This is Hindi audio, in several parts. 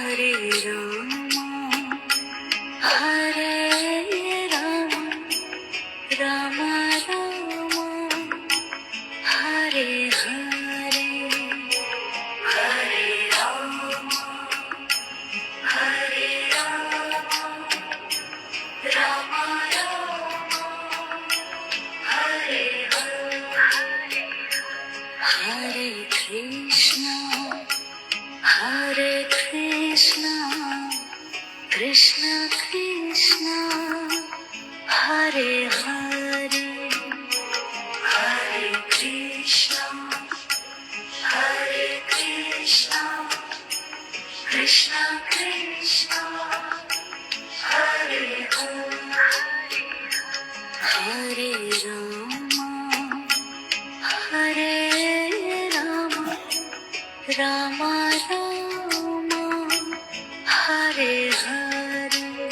हरे राम हरे राम राम राम हरे हरे हरे राम हरे राम राम राम हरे हरे हरे कृष्णा कृष्ण कृष्ण हरे हरे हरे कृष्ण कृष्ण कृष्ण हरे हरे हरे राम राम राम हरे हरे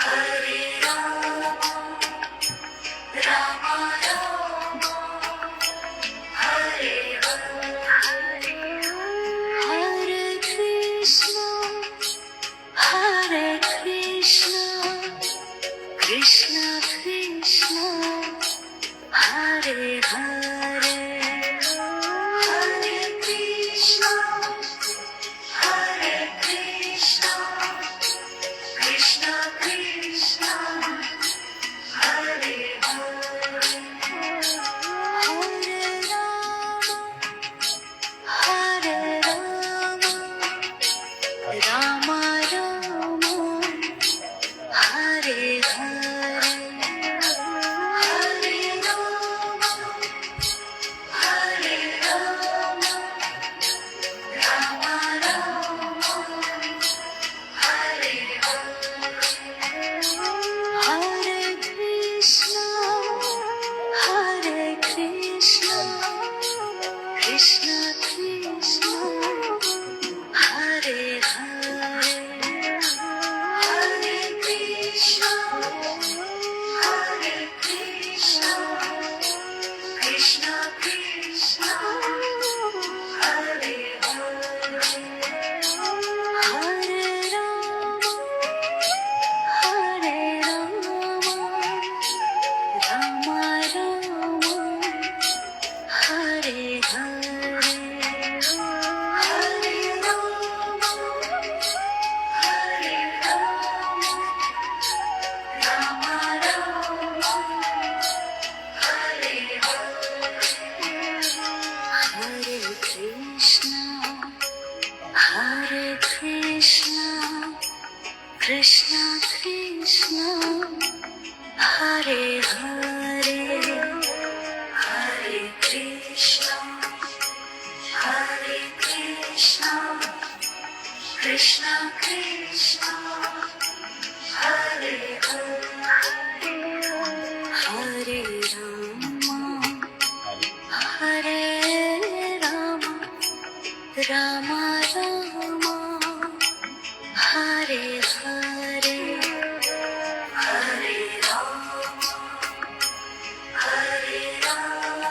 हरे राम राम राम हरे हरे हरे कृष्ण कृष्ण कृष्ण हरे हरे हरे कृष्ण कृष्ण कृष्ण हरे हरे हरे राम राम राम हरे हरे हरे राम राम राम हरे हरे हरे कृष्ण कृष्ण कृष्ण हरे हरे हरे कृष्ण कृष्ण कृष्ण हरे हरे हरे राम राम राम हरे हरे हरे राम राम राम हरे हरे हरे कृष्ण कृष्ण कृष्ण हरे हरे हरे कृष्ण कृष्ण कृष्ण हरे हरे हरे राम राम राम हरे हरे हरे राम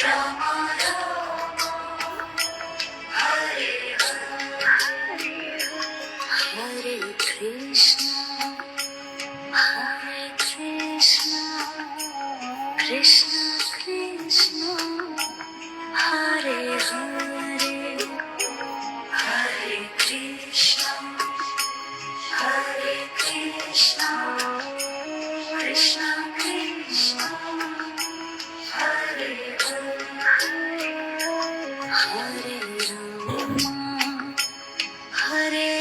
राम राम हरे हरे हरे कृष्ण कृष्ण कृष्ण हरे हरे हरे कृष्ण कृष्ण कृष्ण हरे हरे हरे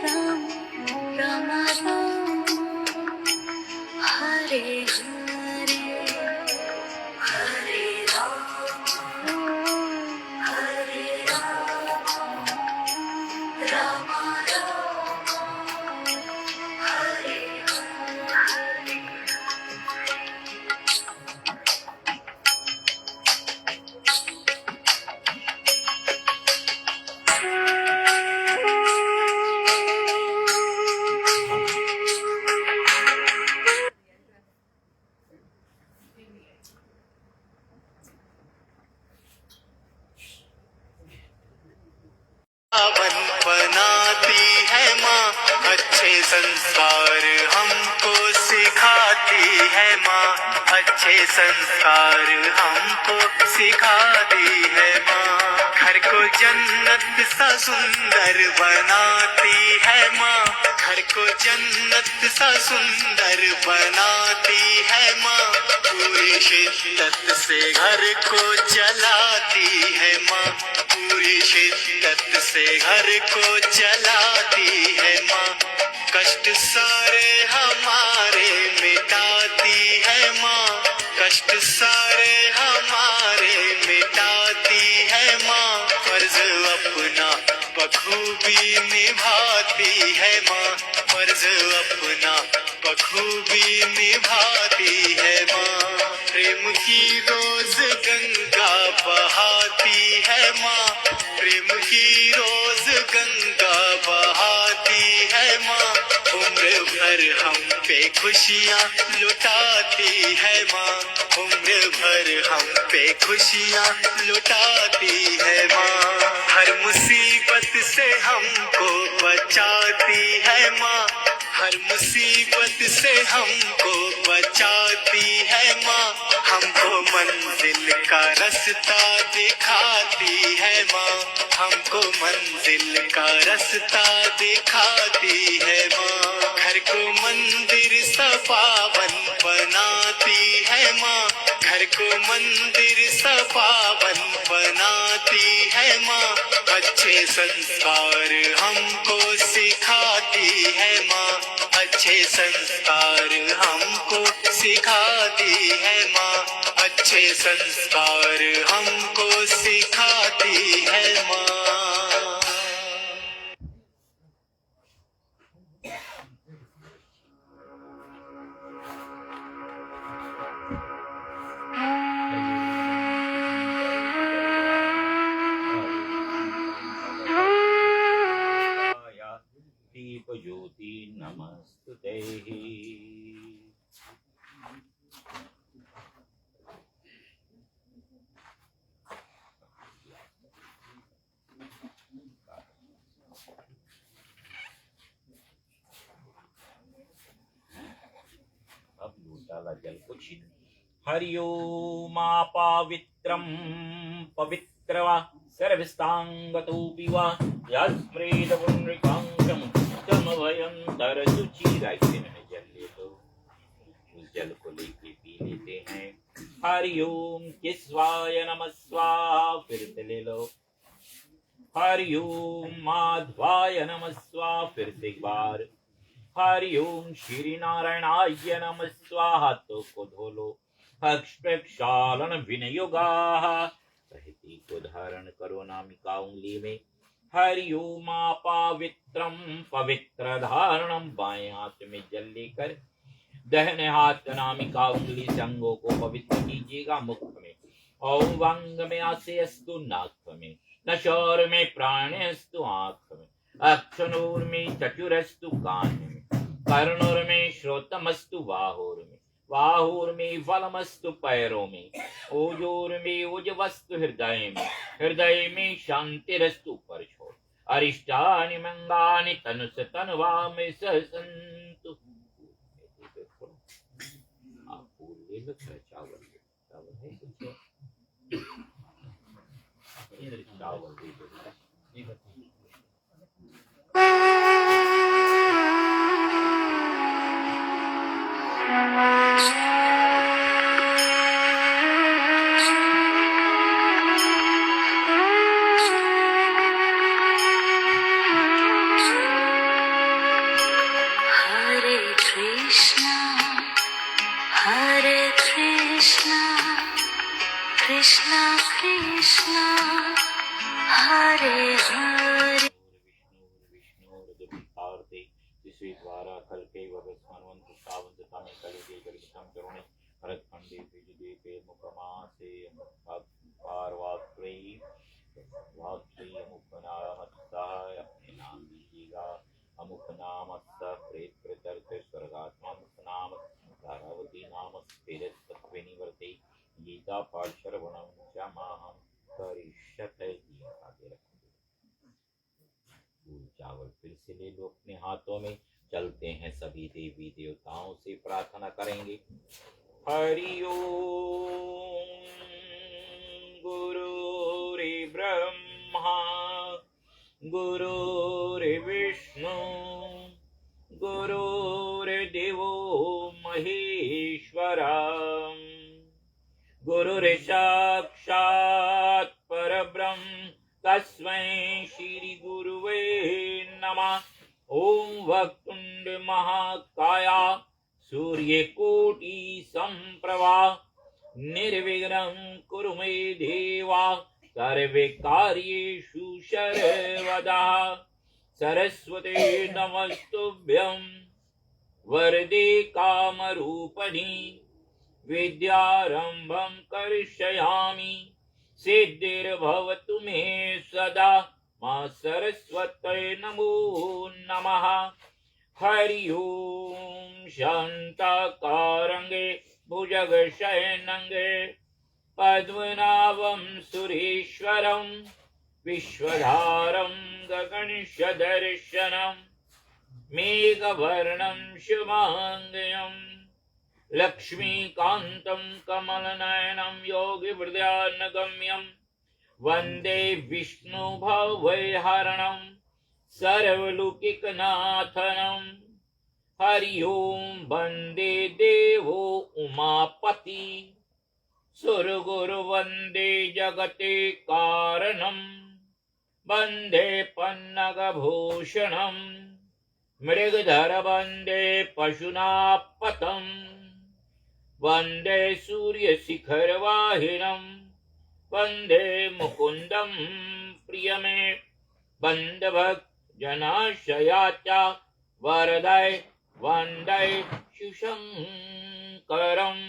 राम राम राम हरे हरे हरे राम अच्छे संस्कार हमको सिखाती है माँ, अच्छे संस्कार हमको सिखाती है माँ। घर को जन्नत सा सुंदर बनाती है माँ, घर को जन्नत सा सुंदर बनाती है माँ। पूरी शिद्दत से घर को चलाती है माँ, पूरी शिद्दत से घर को चलाती है माँ। कष्ट सारे हमारे मिटाती है माँ, कष्ट सारे हमारे मिटाती है माँ। फर्ज अपना बखूबी निभाती है माँ, फर्ज अपना बखूबी निभाती है माँ। प्रेम की रोज गंगा बहाती है माँ, प्रेम की रोज गंगा बहाती है माँ। उम्र भर हम पे खुशियाँ लुटाती है माँ, उम्र भर हम पे खुशियाँ लुटाती है माँ। हर मुसीबत से हमको बचाती है माँ, हर मुसीबत से हमको बचाती है माँ। हमको मंजिल का रास्ता दिखाती है माँ, हमको मंजिल का रास्ता दिखाती है माँ। घर को मंदिर सा पावन बनाती है माँ, घर को मंदिर सा पावन बनाती है माँ। अच्छे संस्कार हमको सिखाती है माँ, अच्छे संस्कार हमको सिखाती है माँ, अच्छे संस्कार हमको सिखाती है माँ। दीप ज्योति नमस्तुते। अब डाला जल को छिद। हरिओमा पावित्रम पवित्रवा सर्वस्तांगतोऽपि वा यस्प्रेद पुण्यकांक्षम तमभयं तरसुचिराय जल ले लो। उस जल को लेके पी लेते हैं। हरिओम केशवाय नमः स्वाहा, फिर से ले लो। हरिओम माधवाय नमः स्वाहा, फिर से एक बार। हरिओम श्री नारायणाय नमः स्वाहा, हाथों को धो लो। प्रक्षालन विनियोगाः, रहती को धारण करो नामिका उंगली में। हरिओम पावित्रम पवित्र धारणम, बाएं हाथ में जल लेकर दाहिने हाथ नामिका उंगली से अंगों को पवित्र कीजिएगा। मुख में ओम, वांग में आसे अस्तु, नाक में नशोर में प्राणस्तु, आंख में अक्षनूर में चतुरस्तु, कान में कर्णोर में श्रोतमस्तु, बाहुर में फलमस्तु, पैरों में ओजोर में उजवस्तु, हृदय में शांतिरस्तु, पर छोड़ अरिष्टानि मंगानि तनुस तनवा में सहसंतु। चावल है कुछ चावल दे दो। Hare Krishna, Hare Krishna, Krishna Krishna, Hare Hare. विष्णुर्दुःखार्ते द्वारा कल्पे वगस्मन्वन्तु सावन्तता में कलिते कलितं करुणे भरतखण्डे विजयदीपे मुखमासे पार्वात्रै वाक्यै अमुखनामत्सः, अपने नाम लीजिएगा। अमुख नाम प्रेत प्रतर्थ स्वर्गात्मा, मुख नाम धारावती नाम स्थिरत्वनिवर्ते, गीता पाठ श्रवणं च माहं करिष्यते। आगे रखो। चावल फिर से ले लो अपने हाथों में। चलते हैं सभी देवी देवताओं से प्रार्थना करेंगे। हरि ओम। गुरुर्ब्रह्मा गुरुर्विष्णु गुरुर्देवो महेश्वरा गुरुर्साक्षात् परब्रह्म तस्मै श्री गुरुवे नमः। ओम वक्रतुंड महाकाय सूर्यकोटि संप्रभा निर्विघ्नं कुरु मे देवा सर्वे कार्येषु सर्वदा। सरस्वती नमस्तुभ्यं वरदे कामरूपिणी विद्यारंभं करिष्यामि सिद्धिर्भवतु मे सदा। मां सरस्वती नमो नमः। हरि ओम। शांताकारंगे भुजगशयनंगे पद्मनाभं सुरेश्वरं विश्वधारं गगनशदर्शनं मेघवर्णं शुभांगं लक्ष्मीकान्तं कमलनयनं योगिवृद्यानगम्यं वन्दे विष्णुभवैहरणं सर्वलौकिकनाथनं। हरि ओम। वन्दे देवो उमापति सुरगुरु वन्दे जगते कारणं वन्दे पन्नगभूषणं मृगधर वन्दे पशुनापतं वन्दे सूर्यशिखरवाहिनं वन्दे मुकुन्दं प्रियमे बन्धभक्तजनाशया च वरदय वन्दे शिवशङ्करम्।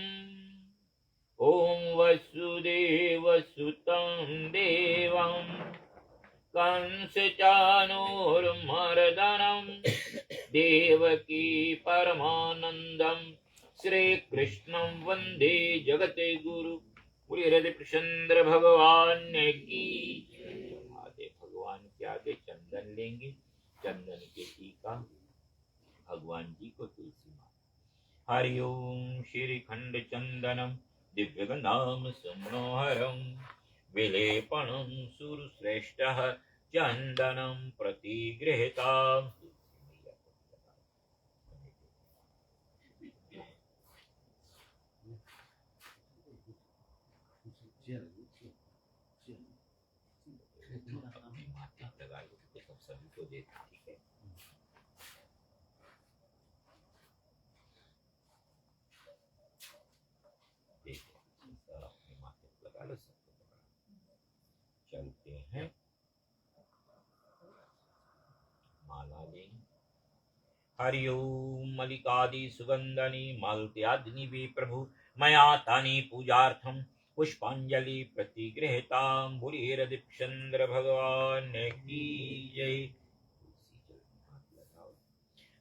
ओम वसुदेवसुतं देवं कंसचाणूरमर्दनं देवकी परमानन्दं श्रीकृष्णं वन्दे जगते गुरु। बोलिए हृदय प्रचंद्र भगवान की। आगे भगवान के आगे चंदन लेंगे, चंदन के टीका भगवान जी को तुलसी माला। हरि ओम। श्रीखंड चंदनम दिव्यगंधाम सुमनोहरम विलेपणं सुरश्रेष्ठः चंदनं प्रतिगृहीताम्। सभी को देते, ठीक है। अपने माथे पर लगा लो, सबको लगा। चलते हैं, माला लेंगे। हरि ओम। मलिकादि सुगंधनि मालत्यादिनि वे प्रभु मया तानि पूजार्थं पुष्पांजलि प्रतिगृहीतां। बोलिए हृदयचंद्र भगवान की जय।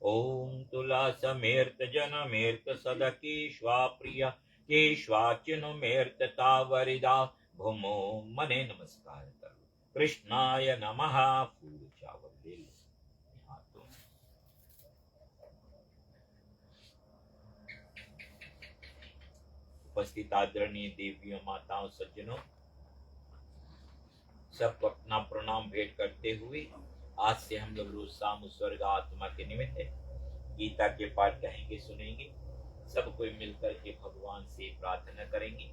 ओम तुला समेर्त जनमेर्त सदकेश्वा प्रिय केश्वाचिनुमेर्त तावरिदा भूमो मने नमस्कार करो। कृष्णाय नमः। फूल चावल ले लो हाथों में। उपस्थित आदरणीय देवियों माताओं सज्जनों, सबको अपना प्रणाम भेंट करते हुए आज से हम लोग रोज शाम स्वर्ग आत्मा के निमित्त गीता के पाठ कहेंगे, सुनेंगे। सब कोई मिलकर के भगवान से प्रार्थना करेंगे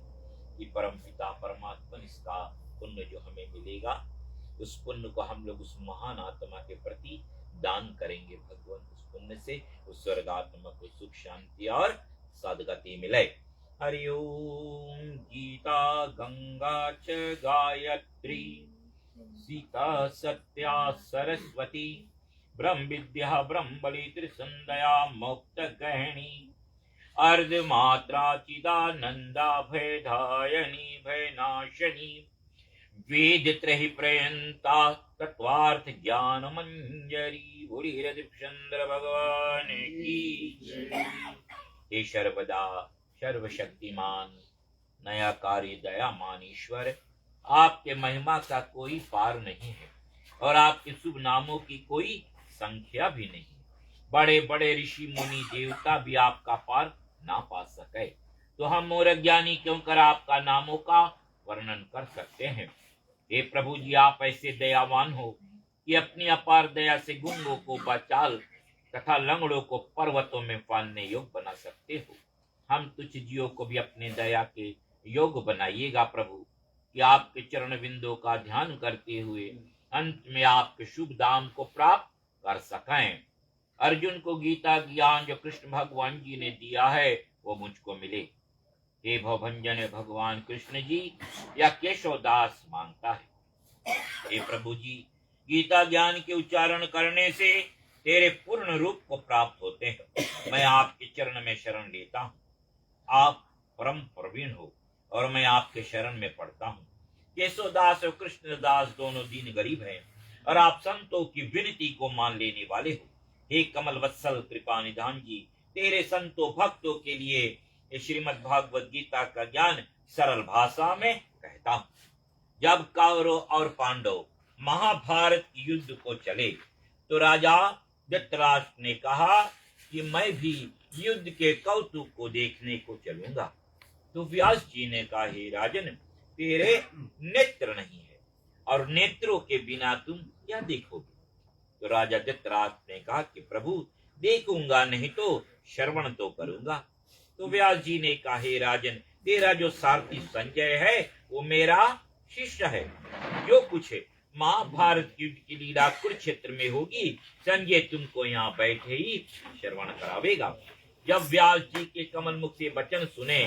कि परम पिता परमात्मा इसका पुण्य जो हमें मिलेगा, उस पुण्य को हम लोग उस महान आत्मा के प्रति दान करेंगे। भगवान उस पुण्य से उस स्वर्ग आत्मा को सुख शांति और सद्गति मिले। हरि ओम। गीता गंगा च गायत्री सीता सत्या सरस्वती ब्रह्म विद्या ब्रह्म बलि त्रिसंध्या मोक्त गहनी अर्धमात्रा चिदानंदा भयदायनी भयनाशनी वेद त्रहि प्रयंता तत्वार्थ ज्ञान मंजरी। बोली हृदयचंद्र भगवान की। हे सर्वदा सर्वशक्तिमान नया कार्य दयामान ईश्वर, आपके महिमा का कोई पार नहीं है और आपके शुभ नामों की कोई संख्या भी नहीं। बड़े बड़े ऋषि मुनि देवता भी आपका पार ना पा सके, तो हम मूर्ख ज्ञानी क्यों कर आपका नामों का वर्णन कर सकते हैं। हे प्रभु जी, आप ऐसे दयावान हो कि अपनी अपार दया से गुंगों को बचाल तथा लंगड़ों को पर्वतों में फालने योग्य बना सकते हो। हम तुच्छ जीवों को भी अपने दया के योग्य बनाइएगा प्रभु, कि आपके चरण बिंदों का ध्यान करते हुए अंत में आपके शुभ धाम को प्राप्त कर सकें। अर्जुन को गीता ज्ञान जो कृष्ण भगवान जी ने दिया है वो मुझको मिले। हे भवभंजन भगवान कृष्ण जी या केशवदास मांगता है। हे प्रभु जी, गीता ज्ञान के उच्चारण करने से तेरे पूर्ण रूप को प्राप्त होते हैं। मैं आपके चरण में शरण लेता हूँ। आप परम प्रवीण हो और मैं आपके शरण में पड़ता हूँ। केशवदास और कृष्णदास दोनों दीन गरीब हैं और आप संतों की विनती को मान लेने वाले हो। हे कमल वत्सल कृपा निधान जी, तेरे संतों भक्तों के लिए ये श्रीमद् भागवत गीता का ज्ञान सरल भाषा में कहता हूँ। जब कौरव और पांडव महाभारत युद्ध को चले तो राजा धृतराष्ट्र ने कहा कि मैं भी युद्ध के कौतुक को देखने को चलूंगा। तो व्यास जी ने कहा, हे राजन, तेरे नेत्र नहीं है और नेत्रों के बिना तुम क्या देखोगे। तो राजा धृतराष्ट्र ने कहा कि प्रभु, देखूंगा नहीं तो श्रवण तो करूंगा। तो व्यास जी ने कहा, हे राजन, तेरा जो सारथी संजय है वो मेरा शिष्य है। जो कुछ है महाभारत युद्ध की लीला कुरुक्षेत्र में होगी, संजय तुमको यहाँ बैठे ही श्रवण करावेगा। जब व्यास जी के कमल मुख से वचन सुने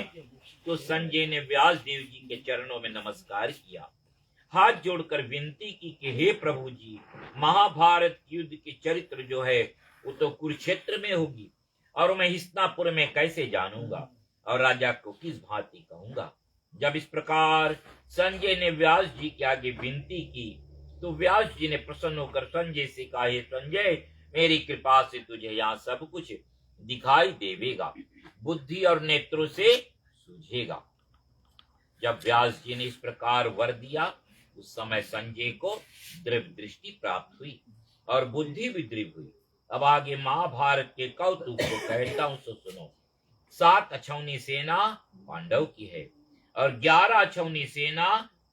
तो संजय ने व्यास देव जी के चरणों में नमस्कार किया, हाथ जोड़कर विनती की कि हे प्रभु जी, महाभारत युद्ध के चरित्र जो है वो तो कुरुक्षेत्र में होगी और मैं हस्तिनापुर में कैसे जानूंगा और राजा को किस भांति कहूंगा। जब इस प्रकार संजय ने व्यास जी के आगे विनती की तो व्यास जी ने प्रसन्न होकर संजय से कहा, हे संजय, मेरी कृपा से तुझे यहाँ सब कुछ दिखाई देवेगा, बुद्धि और नेत्रों से सूझेगा। जब व्यास जी ने इस प्रकार वर दिया उस समय संजय को दिव्य दृष्टि प्राप्त हुई और बुद्धि भी दृढ़ हुई। अब आगे महाभारत के कौतुक को कहता हूं, सो सुनो। 7 अछौनी सेना पांडव की है और 11 अछौनी सेना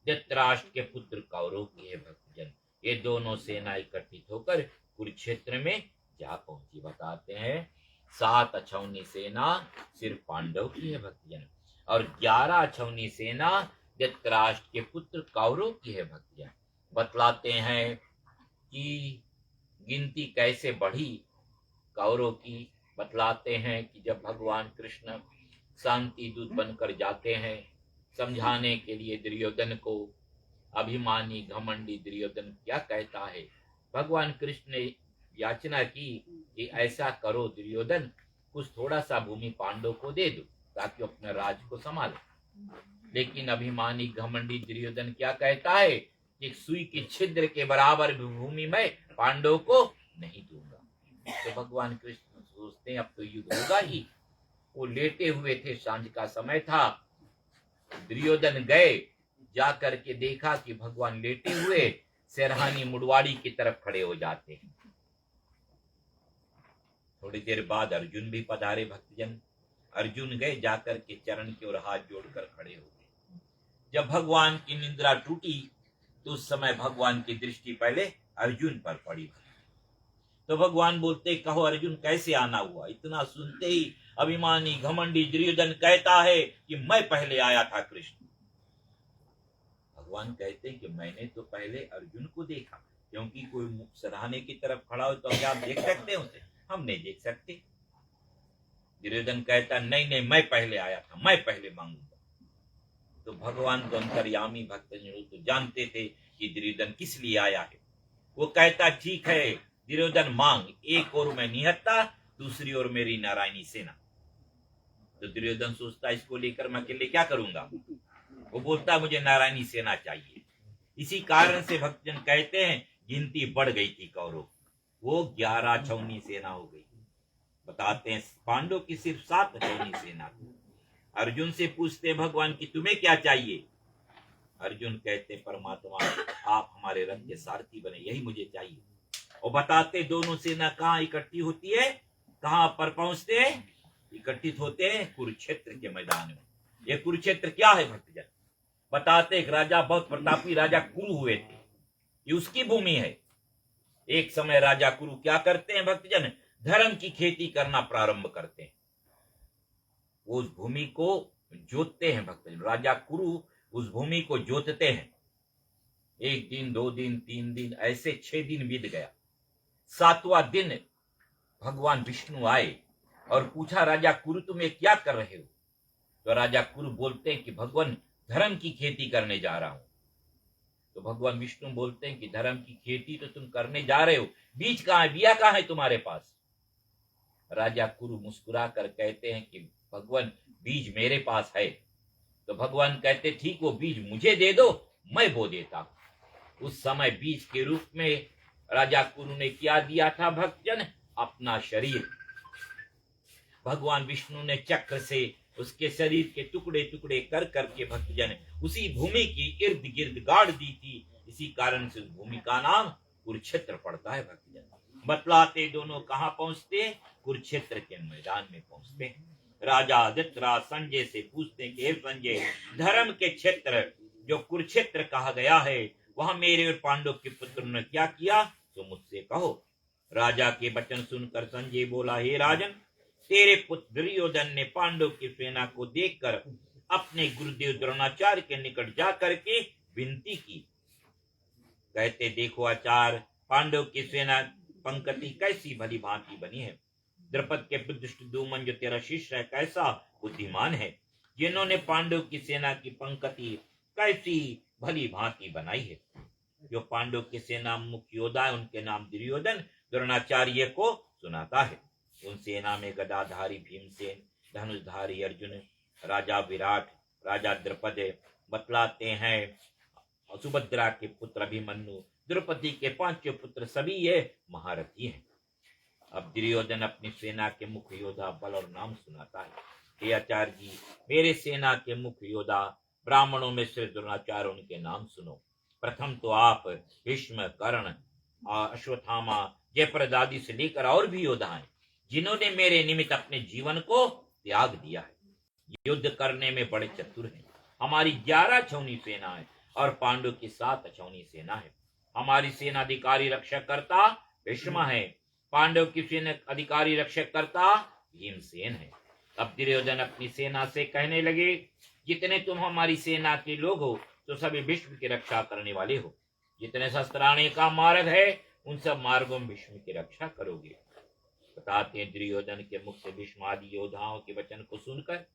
धृतराष्ट्र के पुत्र कौरव की है। भक्तजन, ये दोनों सेना एकत्रित होकर कुरुक्षेत्र में जा पहुंची। बताते हैं 7 अछौनी सेना सिर्फ पांडव की है भक्तजन और 11 अछौनी सेना धृतराष्ट्र के पुत्र कौरव की है भक्तजन। बतलाते हैं कि गिनती कैसे बढ़ी कौरव की। बतलाते हैं कि जब भगवान कृष्ण शांति दूत बनकर जाते हैं समझाने के लिए दुर्योधन को, अभिमानी घमंडी दुर्योधन क्या कहता है। भगवान कृष्ण ने याचना की कि ऐसा करो दुर्योधन, कुछ थोड़ा सा भूमि पांडव को दे दो ताकि अपने राज को संभाले। लेकिन अभिमानी घमंडी दुर्योधन क्या कहता है कि सुई के छिद्र के बराबर भी भूमि मैं पांडव को नहीं दूंगा। तो भगवान कृष्ण सोचते हैं अब तो युद्ध होगा ही। वो लेटे हुए थे, सांझ का समय था। दुर्योधन गए, जाकर के देखा कि भगवान लेटे हुए सिरहानी मुड़वाड़ी की तरफ खड़े हो जाते हैं। थोड़ी देर बाद अर्जुन भी पधारे भक्तजन। अर्जुन गए, जाकर के चरण की ओर हाथ जोड़कर खड़े हो गए। जब भगवान की निद्रा टूटी तो उस समय भगवान की दृष्टि पहले अर्जुन पर पड़ी। तो भगवान बोलते, कहो अर्जुन कैसे आना हुआ। इतना सुनते ही अभिमानी घमंडी दुर्योधन कहता है कि मैं पहले आया था कृष्ण। भगवान कहते हैं कि मैंने तो पहले अर्जुन को देखा, क्योंकि कोई सराहने की तरफ खड़ा हो तो क्या आप देख सकते हैं उसे? हम नहीं देख सकते। दुर्योधन कहता नहीं नहीं, मैं पहले आया था, मैं पहले मांगूंगा। तो भगवान तो अंतर्यामी भक्त तो जानते थे कि दुर्योधन किस लिए आया है। वो कहता ठीक है दुर्योधन मांग, एक ओर मैं निहत्ता, दूसरी ओर मेरी नारायणी सेना। तो दुर्योधन सोचता इसको लेकर मैं अकेले क्या करूंगा। वो बोलता मुझे नारायणी सेना चाहिए। इसी कारण से भक्तजन कहते हैं गिनती बढ़ गई थी कौरव, वो 11 छौनी सेना हो गई। बताते हैं पांडव की सिर्फ 7 छौनी सेना थी। अर्जुन से पूछते भगवान की तुम्हें क्या चाहिए। अर्जुन कहते परमात्मा आप हमारे रथ के सारथी बने, यही मुझे चाहिए। और बताते दोनों सेना कहाँ इकट्ठी होती है, कहाँ पर पहुंचते हैं, इकट्ठित होते हैं कुरुक्षेत्र के मैदान में। ये कुरुक्षेत्र क्या है भक्तजन? बताते एक राजा, बहुत प्रतापी राजा कुरु हुए थे, ये उसकी भूमि है। एक समय राजा कुरु क्या करते हैं भक्तजन, धर्म की खेती करना प्रारंभ करते हैं। वो उस भूमि को जोतते हैं भक्तजन, राजा कुरु उस भूमि को जोतते हैं। 1 दिन 2 दिन 3 दिन ऐसे 6 दिन बीत गया। 7वां दिन भगवान विष्णु आए और पूछा, राजा कुरु तुम ये क्या कर रहे हो? तो राजा कुरु बोलते हैं कि भगवान धर्म की खेती करने जा रहा हूं। तो भगवान विष्णु बोलते हैं कि धर्म की खेती तो तुम करने जा रहे हो, बीज कहाँ है, बिया कहाँ है तुम्हारे पास? राजा कुरु मुस्कुरा कर कहते हैं कि भगवान बीज मेरे पास है। तो भगवान कहते ठीक, वो बीज मुझे दे दो, मैं बो देता हूं। उस समय बीज के रूप में राजा कुरु ने क्या दिया था भक्तजन, अपना शरीर। भगवान विष्णु ने चक्र से उसके शरीर के टुकड़े टुकड़े कर करके भक्तजन उसी भूमि की इर्द गिर्द गाड़ दी थी। इसी कारण से उस भूमि का नाम कुरुक्षेत्र पड़ता है भक्तजन। बतलाते दोनों कहाँ पहुंचते, कुरुक्षेत्र के मैदान में पहुंचते। राजा धृतराज संजय से पूछते हैं कि हे संजय, धर्म के क्षेत्र जो कुरुक्षेत्र कहा गया है, वहां मेरे और पांडव के पुत्र ने क्या किया, तो मुझसे कहो। राजा के वचन सुनकर संजय बोला, हे राजन, तेरे पुत्र दुर्योधन ने पांडव की सेना को देखकर अपने गुरुदेव द्रोणाचार्य के निकट जा करके विनती की। कहते, देखो आचार्य, पांडव की सेना पंक्ति कैसी भली भांति बनी है। द्रुपद के बुद्धिष्ट दुमन जो तेरा शिष्य है, कैसा बुद्धिमान है, जिन्होंने पांडव की सेना की पंक्ति कैसी भली भांति बनाई है। जो पांडव की सेना मुख्य योद्धा है, उनके नाम दुर्योधन द्रोणाचार्य को सुनाता है। उन सेना में गदाधारी भीमसेन, धनुषधारी अर्जुन, राजा विराट, राजा द्रुपद, बतलाते हैं सुभद्रा के पुत्र अभिमन्यु, द्रौपदी के 5 पुत्र, सभी ये महारथी हैं। अब दुर्योधन अपनी सेना के मुख्य योद्धा बल और नाम सुनाता है। हे आचार्य जी, मेरे सेना के मुख्य योद्धा ब्राह्मणों में श्री द्रोणाचार्य, उनके नाम सुनो। प्रथम तो आप भीष्म, कर्ण, अश्वत्थामा, जयप्रद आदि से लेकर और भी योद्धा हैं, जिन्होंने मेरे निमित्त अपने जीवन को त्याग दिया है। युद्ध करने में बड़े चतुर हैं। हमारी 11 अछौनी सेना है और पांडव की 7 अछौनी सेना है। हमारी सेना अधिकारी रक्षक करता भीष्म है, पांडव की सेना अधिकारी रक्षक करता भीमसेन है। अब दुर्योधन अपनी सेना से कहने लगे, जितने तुम हमारी सेना के लोग हो, तो सभी भीष्म की रक्षा करने वाले हो। जितने शस्त्राणे का मार्ग है, उन सब मार्गों में भीष्म की रक्षा करोगे। बताते हैं, दुर्योधन के मुख से भीष्म आदि योद्धाओं के वचन को सुनकर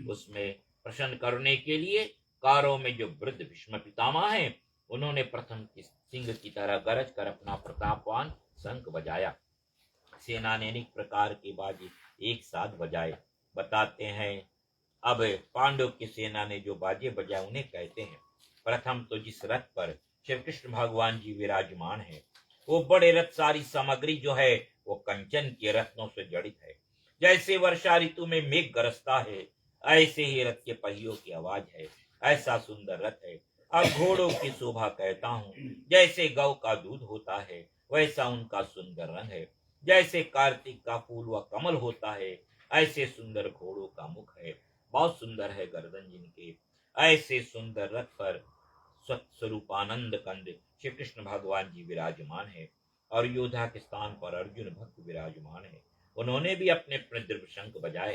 उसमें प्रसन्न करने के लिए कारों में जो वृद्ध भीष्म पितामह हैं, उन्होंने प्रथम सिंह की तरह गरज कर अपना प्रतापवान शंख बजाया। सेना ने अनेक प्रकार के बाजे एक साथ बजाए। बताते हैं, अब पांडव की सेना ने जो बाजे बजाए उन्हें कहते हैं। प्रथम तो जिस रथ पर श्री कृष्ण भगवान जी विराजमान है, वो बड़े रथ, सारी सामग्री जो है वो कंचन के रत्नों से जड़ित है। जैसे वर्षा ऋतु में मेघ गरजता है, ऐसे ही रथ के पहियों की आवाज है। ऐसा सुंदर रथ है। अब घोड़ों की शोभा कहता हूँ, जैसे गौ का दूध होता है, वैसा उनका सुंदर रंग है। जैसे कार्तिक का फूल व कमल होता है, ऐसे सुंदर घोड़ों का मुख है। बहुत सुंदर है गर्दन जिनके। ऐसे सुंदर रथ पर स्वरूपानंद कंद श्री कृष्ण भगवान जी विराजमान है और योद्धा के स्थान पर अर्जुन भक्त विराजमान है। उन्होंने भी अपने अपने दिव्य शंख बजाए।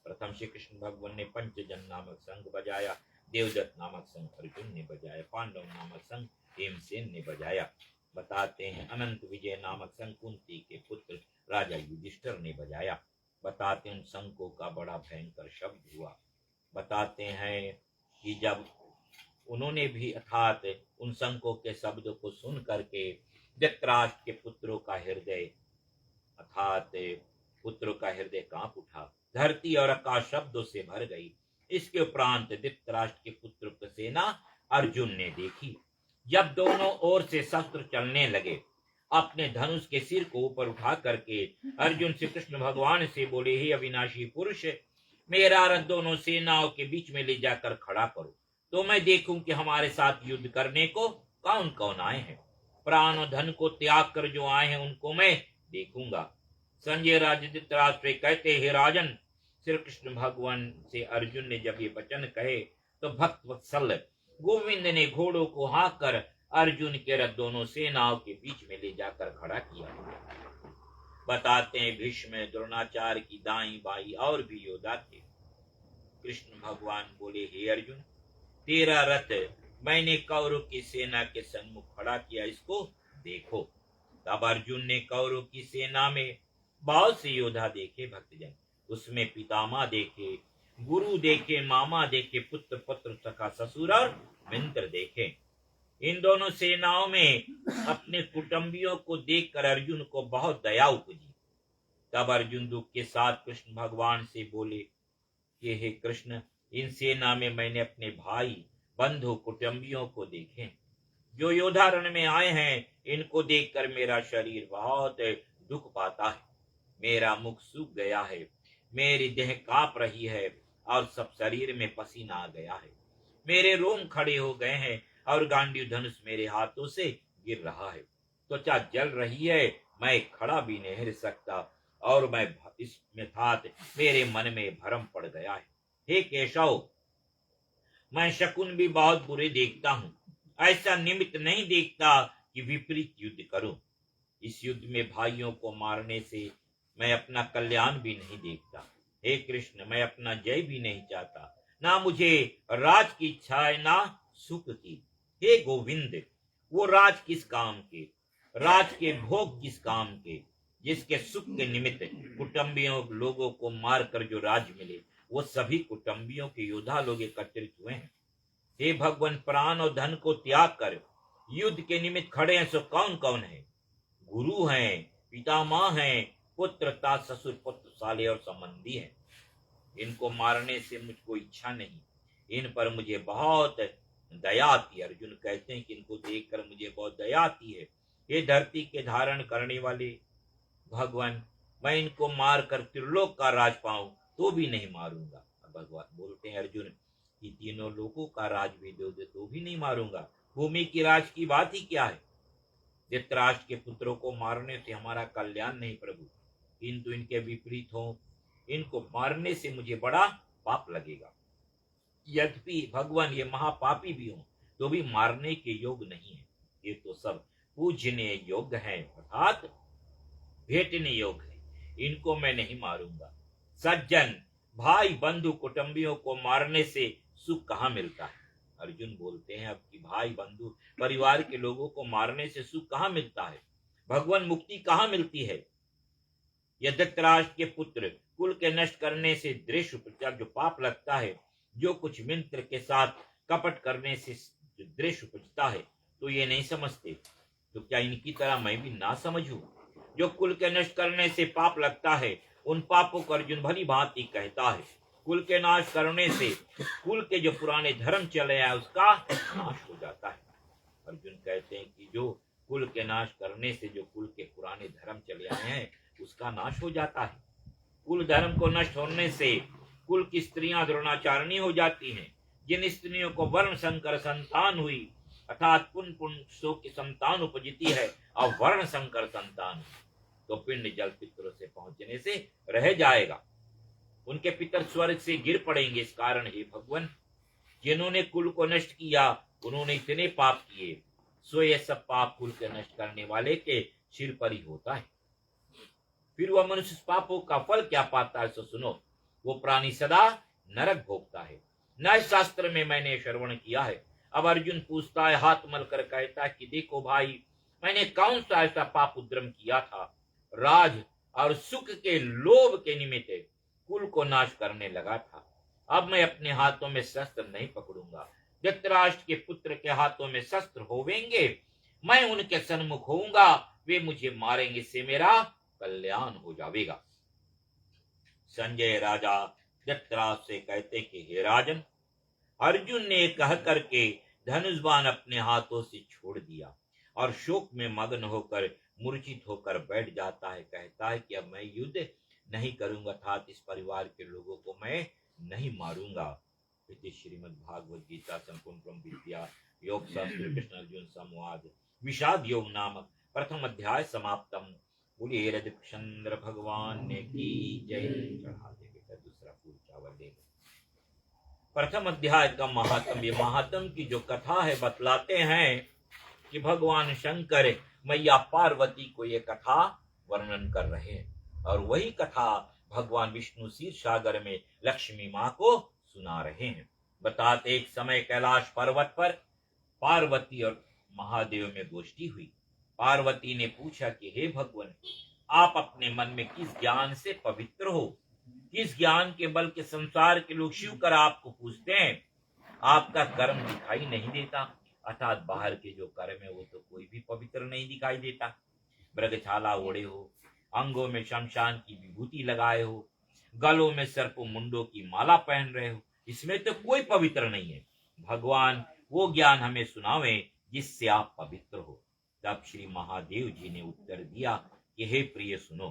प्रथम श्री कृष्ण भगवान ने पंचजन नामक शंख बजाया, देवदत्त नामक शंख अर्जुन ने बजाया, पांडव नामक शंख भीमसेन ने बजाया। बताते हैं, अनंत विजय नामक शंख कुंती के पुत्र राजा युधिष्ठिर ने बजाया। बताते हैं, उन शंखों का बड़ा भयंकर शब्द हुआ। बताते हैं कि जब उन्होंने भी अर्थात उन शंखों के शब्दों को सुन करके धृतराष्ट्र के पुत्रों का हृदय कांप उठा। धरती और आकाश शब्दों से भर गई। इसके उपरांत धृतराष्ट्र के पुत्र की सेना अर्जुन ने देखी। जब दोनों ओर से शस्त्र चलने लगे, अपने धनुष के सिर को ऊपर उठा करके अर्जुन श्री कृष्ण भगवान से बोले, हे अविनाशी पुरुष, मेरा रथ दोनों सेनाओं के बीच में ले जाकर खड़ा करो, तो मैं देखूं कि हमारे साथ युद्ध करने को कौन कौन आए हैं। प्राण और धन को त्याग कर जो आए हैं उनको मैं देखूंगा। संजय राजा धृतराष्ट्र कहते, हे राजन, श्री कृष्ण भगवान से अर्जुन ने जब ये वचन कहे तो भक्त वत्सल गोविंद ने घोड़ों को हाँक कर अर्जुन के रथ दोनों सेनाओं के बीच में ले जाकर खड़ा किया। बताते हैं भीष्म, द्रोणाचार्य की दाई बाई और भी योद्धा थे। कृष्ण भगवान बोले, हे अर्जुन, तेरा रथ मैंने कौरव की सेना के सन्मुख खड़ा किया, इसको देखो। तब अर्जुन ने कौरव की सेना में बहुत से योद्धा देखे भक्तजन, उसमें पितामह देखे, गुरु देखे, मामा देखे, पुत्र पुत्र सखा ससुर और मित्र देखे। इन दोनों सेनाओं में अपने कुटुंबियों को देखकर अर्जुन को बहुत दया उपजी। तब अर्जुन दुख के साथ कृष्ण भगवान से बोले कि हे कृष्ण, इन सेना में मैंने अपने भाई बंधु कुटुंबियों को देखे, जो योद्धा रण में आए हैं, इनको देखकर मेरा शरीर बहुत दुख पाता है। मेरा मुख सूख गया है, मेरी देह कांप रही है और सब शरीर में पसीना आ गया है। मेरे रोम खड़े हो गए हैं और गांडीव धनुष मेरे हाथों से गिर रहा है। त्वचा जल रही है, मैं खड़ा भी नहीं रह सकता और मैं इसमें था मेरे मन में भ्रम पड़ गया है। हे केशव, मैं शकुन भी बहुत बुरे देखता हूँ, ऐसा निमित्त नहीं देखता कि विपरीत युद्ध करूं। इस युद्ध में भाइयों को मारने से मैं अपना कल्याण भी नहीं देखता। हे कृष्ण, मैं अपना जय भी नहीं चाहता, ना मुझे राज की इच्छा है ना सुख की। हे गोविंद, वो राज किस काम के, राज के भोग किस काम के, जिसके सुख के निमित्त कुटुंबियों लोगों को मारकर जो राज मिले, वो सभी कुटुंबियों के योद्धा लोग एकत्रित हुए हैं। हे भगवान, प्राण और धन को त्याग कर युद्ध के निमित्त खड़े हैं, सो कौन कौन है? गुरु हैं, पितामह हैं, पुत्र ता ससुर पुत्र साले और संबंधी हैं। इनको मारने से मुझको इच्छा नहीं, इन पर मुझे बहुत दया आती है। अर्जुन कहते हैं कि इनको देखकर मुझे बहुत दया आती है। ये धरती के धारण करने वाले भगवान, मैं इनको मार कर त्रिलोक का राज पाऊं तो भी नहीं मारूंगा। भगवान बोलते हैं अर्जुन कि तीनों लोगों का राज भी दोगे तो भी नहीं मारूंगा, भूमि की राज की बात ही क्या है। धृतराष्ट्र के पुत्रों को मारने से हमारा कल्याण नहीं प्रभु, किंतु इनके विपरीत हो, इनको मारने से मुझे बड़ा पाप लगेगा। यद्यपि भगवान ये महापापी भी हो तो भी मारने के योग नहीं है, ये तो सब पूजने योग्य है, अर्थात भेटने योग्य है। इनको मैं नहीं मारूंगा। सज्जन भाई बंधु कुटुंबियों को मारने से सुख कहाँ मिलता है? अर्जुन बोलते हैं अब कि भाई बंधु परिवार के लोगों को मारने से सुख कहाँ मिलता है? भगवान मुक्ति कहाँ मिलती है? यह धृतराष्ट्र के पुत्र कुल के नष्ट करने से दृश्य उपचार जो पाप लगता है, जो कुछ मित्र के साथ कपट करने से दृश्य उपजता है, तो ये नहीं समझते। तो क्या इनकी तरह मैं भी ना समझूं? जो कुल के नष्ट करने से पाप लगता है, उन पापों को अर्जुन भली भांति कहता है। कुल के नाश करने से कुल के जो पुराने धर्म चले आए उसका नाश हो जाता है। अर्जुन कहते हैं कि जो कुल के नाश करने से जो कुल के पुराने धर्म चले आए हैं उसका नाश हो जाता है। कुल धर्म को नष्ट होने से कुल की स्त्रियां द्रोणाचारणी हो जाती हैं। जिन स्त्रियों को वर्ण संकर संतान हुई, अर्थात पुण्य पुरुषों की संतान उपजती है और वर्ण संकर संतान, तो पिंड जल पितरों से पहुंचने से रह जाएगा, उनके पितर स्वर्ग से गिर पड़ेंगे। इस कारण हे भगवान, जिन्होंने कुल को नष्ट किया उन्होंने इतने पाप किए, सो ये सब पाप कुल के नष्ट करने वाले के सिर पर ही होता है। फिर वह मनुष्य पापों का फल क्या पाता है? सो सुनो, वो प्राणी सदा नरक भोगता है। न्याय शास्त्र में मैंने श्रवण किया है। अब अर्जुन पूछता है, हाथ मल कर कहता है कि देखो भाई, मैंने कौन सा ऐसा पाप उद्रम किया था? राज और सुख के लोभ के निमित्त कुल को नाश करने लगा था। अब मैं अपने हाथों में शस्त्र नहीं पकड़ूंगा। धृतराष्ट्र के पुत्र के हाथों में शस्त्र होवेंगे, मैं उनके सन्मुख होऊंगा, वे मुझे मारेंगे, इससे मेरा कल्याण हो जाएगा। संजय राजा धृतराष्ट्र से कहते कि हे राजन, अर्जुन ने कह करके धनुष बाण अपने हाथों से छोड़ दिया और शोक में मग्न होकर मूर्छित होकर बैठ जाता है। कहता है कि अब मैं युद्ध नहीं करूंगा, अर्थात इस परिवार के लोगों को मैं नहीं मारूंगा। श्रीमद् भागवत गीता संपूर्ण ब्रह्म विद्या योग शास्त्र कृष्ण अर्जुन संवाद विषाद योग नामक प्रथम अध्याय समाप्तम। बोलिए रजचंद्र भगवान ने की जय। चढ़ा दे बेटा दूसरा फूल चावल दे। प्रथम अध्याय का महात्म, ये महात्म की जो कथा है बतलाते हैं कि भगवान शंकर मैया पार्वती को ये कथा वर्णन कर रहे हैं और वही कथा भगवान विष्णु क्षीर सागर में लक्ष्मी माँ को सुना रहे हैं। बताते एक समय कैलाश पर्वत पर पार्वती और महादेव में गोष्ठी हुई। पार्वती ने पूछा कि हे भगवान, आप अपने मन में किस ज्ञान से पवित्र हो, किस ज्ञान के बल के संसार के लोग शिव कर आपको पूछते हैं। आपका कर्म दिखाई नहीं देता, अर्थात बाहर के जो कर्म है वो तो कोई भी पवित्र नहीं दिखाई देता। मृगछाला ओढ़े हो, अंगों में शमशान की विभूति लगाए हो, गलों में सर्प मुंडों की माला पहन रहे हो, इसमें तो कोई पवित्र नहीं है। भगवान वो ज्ञान हमें सुनावे जिससे आप पवित्र हो। तब श्री महादेव जी ने उत्तर दिया कि हे प्रिय सुनो,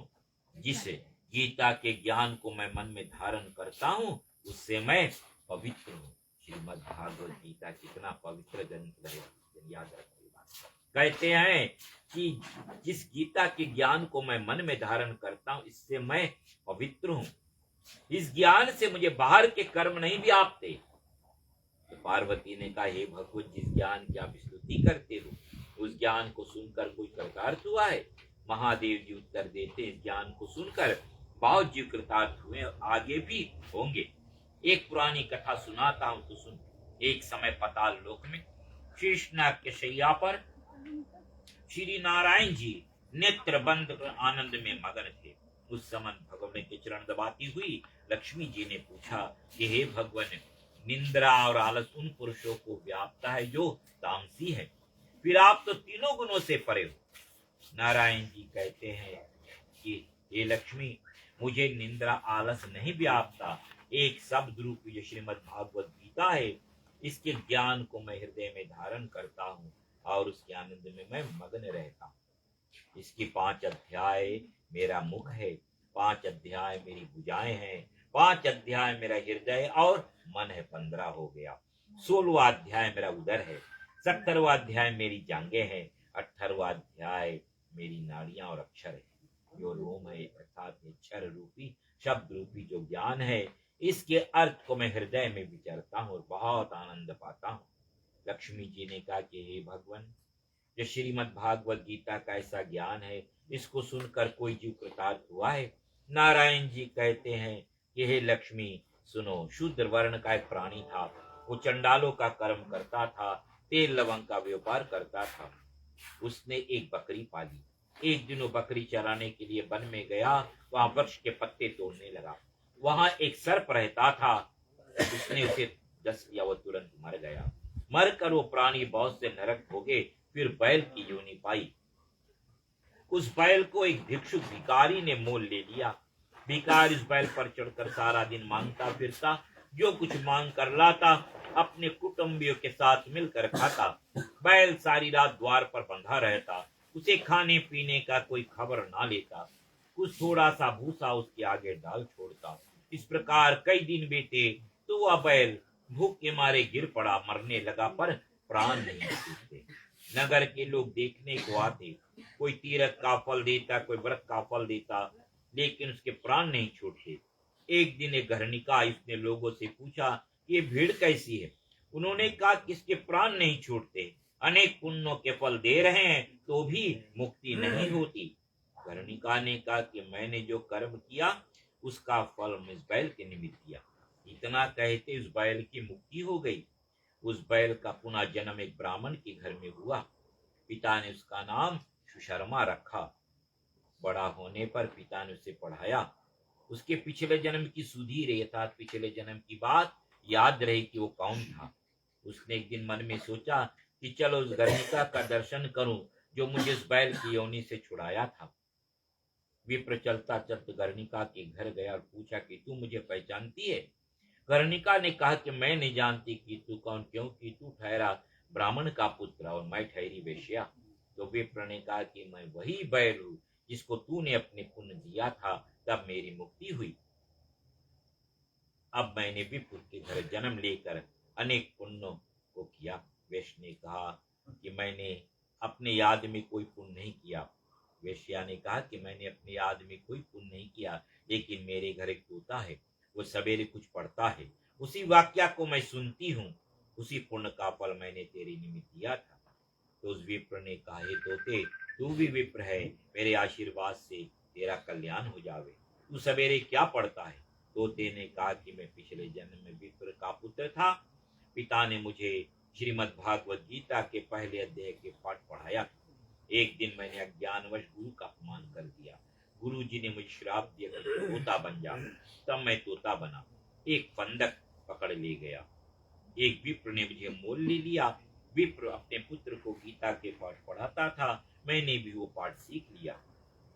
जिस गीता के ज्ञान को मैं मन में धारण करता हूँ उससे मैं पवित्र हूँ। श्रीमद् भागवत गीता कितना पवित्र ग्रंथ है, याद रखिए बात। कहते हैं कि जिस गीता के ज्ञान को मैं मन में धारण करता हूँ इससे मैं पवित्र हूँ। इस ज्ञान से मुझे बाहर के कर्म नहीं व्यापते। तो पार्वती ने कहा हे भगवान, जिस ज्ञान की आप स्तुति करते हो उस ज्ञान को सुनकर कोई कृतार्थ हुआ है? महादेव जी उत्तर देते, इस ज्ञान को सुनकर बहुत जीव कृतार्थ हुए, आगे भी होंगे। एक पुरानी कथा सुनाता हूं तो सुन। एक समय पाताल लोक में शेषनाग के शैया पर श्री नारायण जी नेत्र बंद कर आनंद में मगन थे। उस समय भगवान के चरण दबाती हुई लक्ष्मी जी ने पूछा कि हे भगवान, निंद्रा और आलस उन पुरुषों को व्यापता है जो तामसी है, फिर आप तो तीनों गुणों से परे हो। नारायण जी कहते हैं कि हे लक्ष्मी, मुझे निंद्रा आलस नहीं व्यापता। एक शब्द रूपी जो श्रीमद् भागवत गीता है, इसके ज्ञान को मैं हृदय में धारण करता हूँ और उसके आनंद में मैं मग्न रहता हूँ। इसके 5 अध्याय मेरा मुख है, 5 अध्याय मेरी भुजाएं हैं, 5 अध्याय मेरा हृदय और मन है, 15 हो गया। 16वां अध्याय मेरा उदर है, 17वां अध्याय मेरी जांघें हैं, 18वां अध्याय मेरी नाड़ियां और अक्षर है। जो रोम है अर्थात अक्षर रूपी शब्द रूपी जो ज्ञान है, इसके अर्थ को मैं हृदय में विचारता हूँ और बहुत आनंद पाता हूँ। लक्ष्मी जी ने कहा कि हे भगवान, जो श्रीमद् भागवत गीता का ऐसा ज्ञान है, इसको सुनकर कोई जीव कृतार्थ हुआ है? नारायण जी कहते हैं कि हे लक्ष्मी सुनो, शूद्र वर्ण का एक प्राणी था, वो चंडालों का कर्म करता था, तेल लवंग का व्यापार करता था। उसने एक बकरी पाली। एक दिन वो बकरी चराने के लिए वन में गया, वहां वृक्ष के पत्ते तोड़ने लगा। वहां एक सर्प रहता था, उसने उसे डस लिया, वो तुरंत मर गया। मरकर वो प्राणी बहुत से नरक भोगे, फिर बैल की योनि पाई। उस बैल को एक भिक्षुक भिखारी ने मोल ले लिया। भिखारी उस बैल पर चढ़कर सारा दिन मांगता फिरता, जो कुछ मांग कर लाता अपने कुटुंबियों के साथ मिलकर खाता। बैल सारी रात द्वार पर बंधा रहता, उसे खाने पीने का कोई खबर ना लेता, कुछ थोड़ा सा भूसा उसके आगे डाल छोड़ता। इस प्रकार कई दिन बीते तो वह बैल भूख के मारे गिर पड़ा, मरने लगा, पर प्राण नहीं छूटते। नगर के लोग देखने को आते, कोई तीरथ का फल देता, कोई व्रत का फल देता, लेकिन उसके प्राण नहीं छूटते। एक दिन एक घरनिका आई, उसने लोगों से पूछा ये भीड़ कैसी है? उन्होंने कहा किसके प्राण नहीं छूटते, अनेक पुण्यों के फल दे रहे हैं तो भी मुक्ति नहीं होती। घरनिका ने कहा कि मैंने जो कर्म किया उसका फल इस बैल के निमित्त किया। इतना कहते उस बैल की मुक्ति हो गई। उस बैल का पुनः जन्म एक ब्राह्मण के घर में हुआ। पिता ने उसका नाम सुशर्मा रखा। बड़ा होने पर पिता ने उसे पढ़ाया। उसके पिछले जन्म की सुधीर अर्थात पिछले जन्म की बात याद रही कि वो कौन था। उसने एक दिन मन में सोचा कि चलो उस घरनिका का दर्शन करूं जो मुझे उस बैल की योनि से छुड़ाया था। विप्र चलता चलता घरनिका के घर गया और पूछा कि तू मुझे पहचानती है? घरनिका ने कहा कि मैं नहीं जानती कि तू कौन, क्योंकि तू ठहरा ब्राह्मण का पुत्र और मैं ठहरी वेश्या। तो विप्र ने कहा कि मैं वही बैल हूँ जिसको तूने अपने पुण्य दिया था, तब मेरी मुक्ति हुई। अब मैंने विप्र के घर जन्म लेकर अनेक पुण्यों को किया। वैश्य ने कहा कि मैंने अपने याद में कोई पुण्य नहीं किया। वेश्या ने कहा कि मैंने अपने याद में कोई पुण्य नहीं किया, लेकिन मेरे घर एक तोता है, वो सवेरे कुछ पढ़ता है, उसी वाक्या को मैं सुनती हूँ, उसी पुण्य का फल मैंने तेरे निमित्त दिया था। तो उस विप्र ने कहा, हे तोते, तू भी विप्र है, मेरे आशीर्वाद से तेरा कल्याण हो जावे। तू सवेरे क्या पढ़ता है? तोते ने कहा कि मैं पिछले जन्म में विप्र का पुत्र था। पिता ने मुझे श्रीमद् भागवत गीता के पहले अध्याय के पाठ पढ़ाया। एक दिन मैंने अज्ञानवश गुरु का अपमान कर दिया। गुरु जी ने मुझे श्राप दिया कि तोता बन जा। तब मैं तोता बना। एक फंदक पकड़ ले गया। एक विप्र ने मुझे मोल ले लिया। विप्र अपने पुत्र को गीता के पाठ पढ़ाता था, मैंने भी वो पाठ सीख लिया।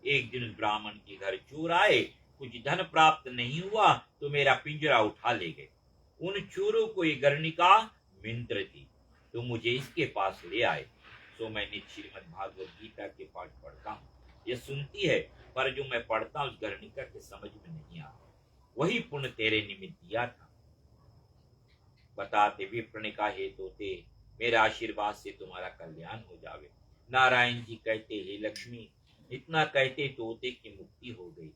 एक दिन उस ब्राह्मण के घर चोर आए, कुछ धन प्राप्त नहीं हुआ तो मेरा पिंजरा उठा ले गए। उन चोरों को ये गर्णिका मिंत्र थी, तो मुझे इसके पास ले आए। तो मैंने श्रीमद् भागवत गीता के पाठ पढ़ता हूँ, ये सुनती है, पर जो मैं पढ़ता हूँ उस गर्णिका के समझ में नहीं आता। वही पुण्य तेरे निमित्त दिया था। बताते विप्र ने कहा, हे तोते, मेरे आशीर्वाद से तुम्हारा कल्याण हो जावे। नारायण जी कहते, हे लक्ष्मी, इतना कहते तोते की मुक्ति हो गई।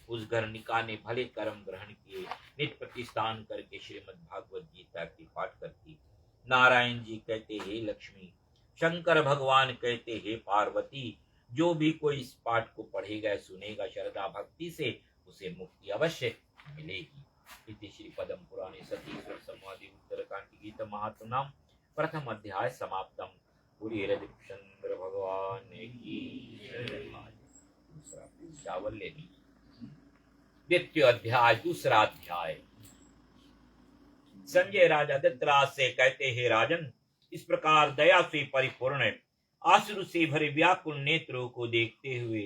उस गर्णिका ने भले कर्म ग्रहण किए, नित्य प्रतिष्ठान करके श्रीमद् भागवत गीता की पाठ करती। नारायण जी कहते, हे लक्ष्मी, शंकर भगवान कहते, हे पार्वती, जो भी कोई इस पाठ को पढ़ेगा सुनेगा श्रद्धा भक्ति से, उसे मुक्ति अवश्य मिलेगी। इति श्री पद्म पुराणे सतीश्वर संवादे उत्तरकांड गीत महात्म्यम प्रथम अध्याय समाप्तम। पूरी चंद्र भगवान की दूसरा चावल लेनी। द्वितीय अध्याय, दूसरा अध्याय। संजय राजा धृतराज से कहते, हे राजन, इस प्रकार दया से परिपूर्ण आश्रु से भरे व्याकुल नेत्रों को देखते हुए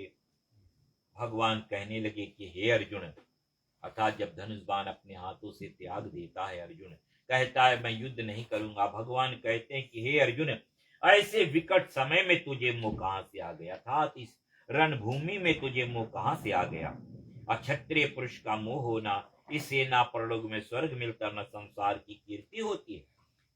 भगवान कहने लगे कि हे अर्जुन, अर्थात जब धनुष बाण अपने हाथों से त्याग देता है, अर्जुन कहता है मैं युद्ध नहीं करूंगा। भगवान कहते हैं कि हे अर्जुन, ऐसे विकट समय में तुझे मोह कहां से आ गया था? इस रणभूमि में तुझे मोह कहां से आ गया? अक्षत्रिय पुरुष का मोह होना, इससे ना परलोक में स्वर्ग मिलता न संसार की कीर्ति होती है।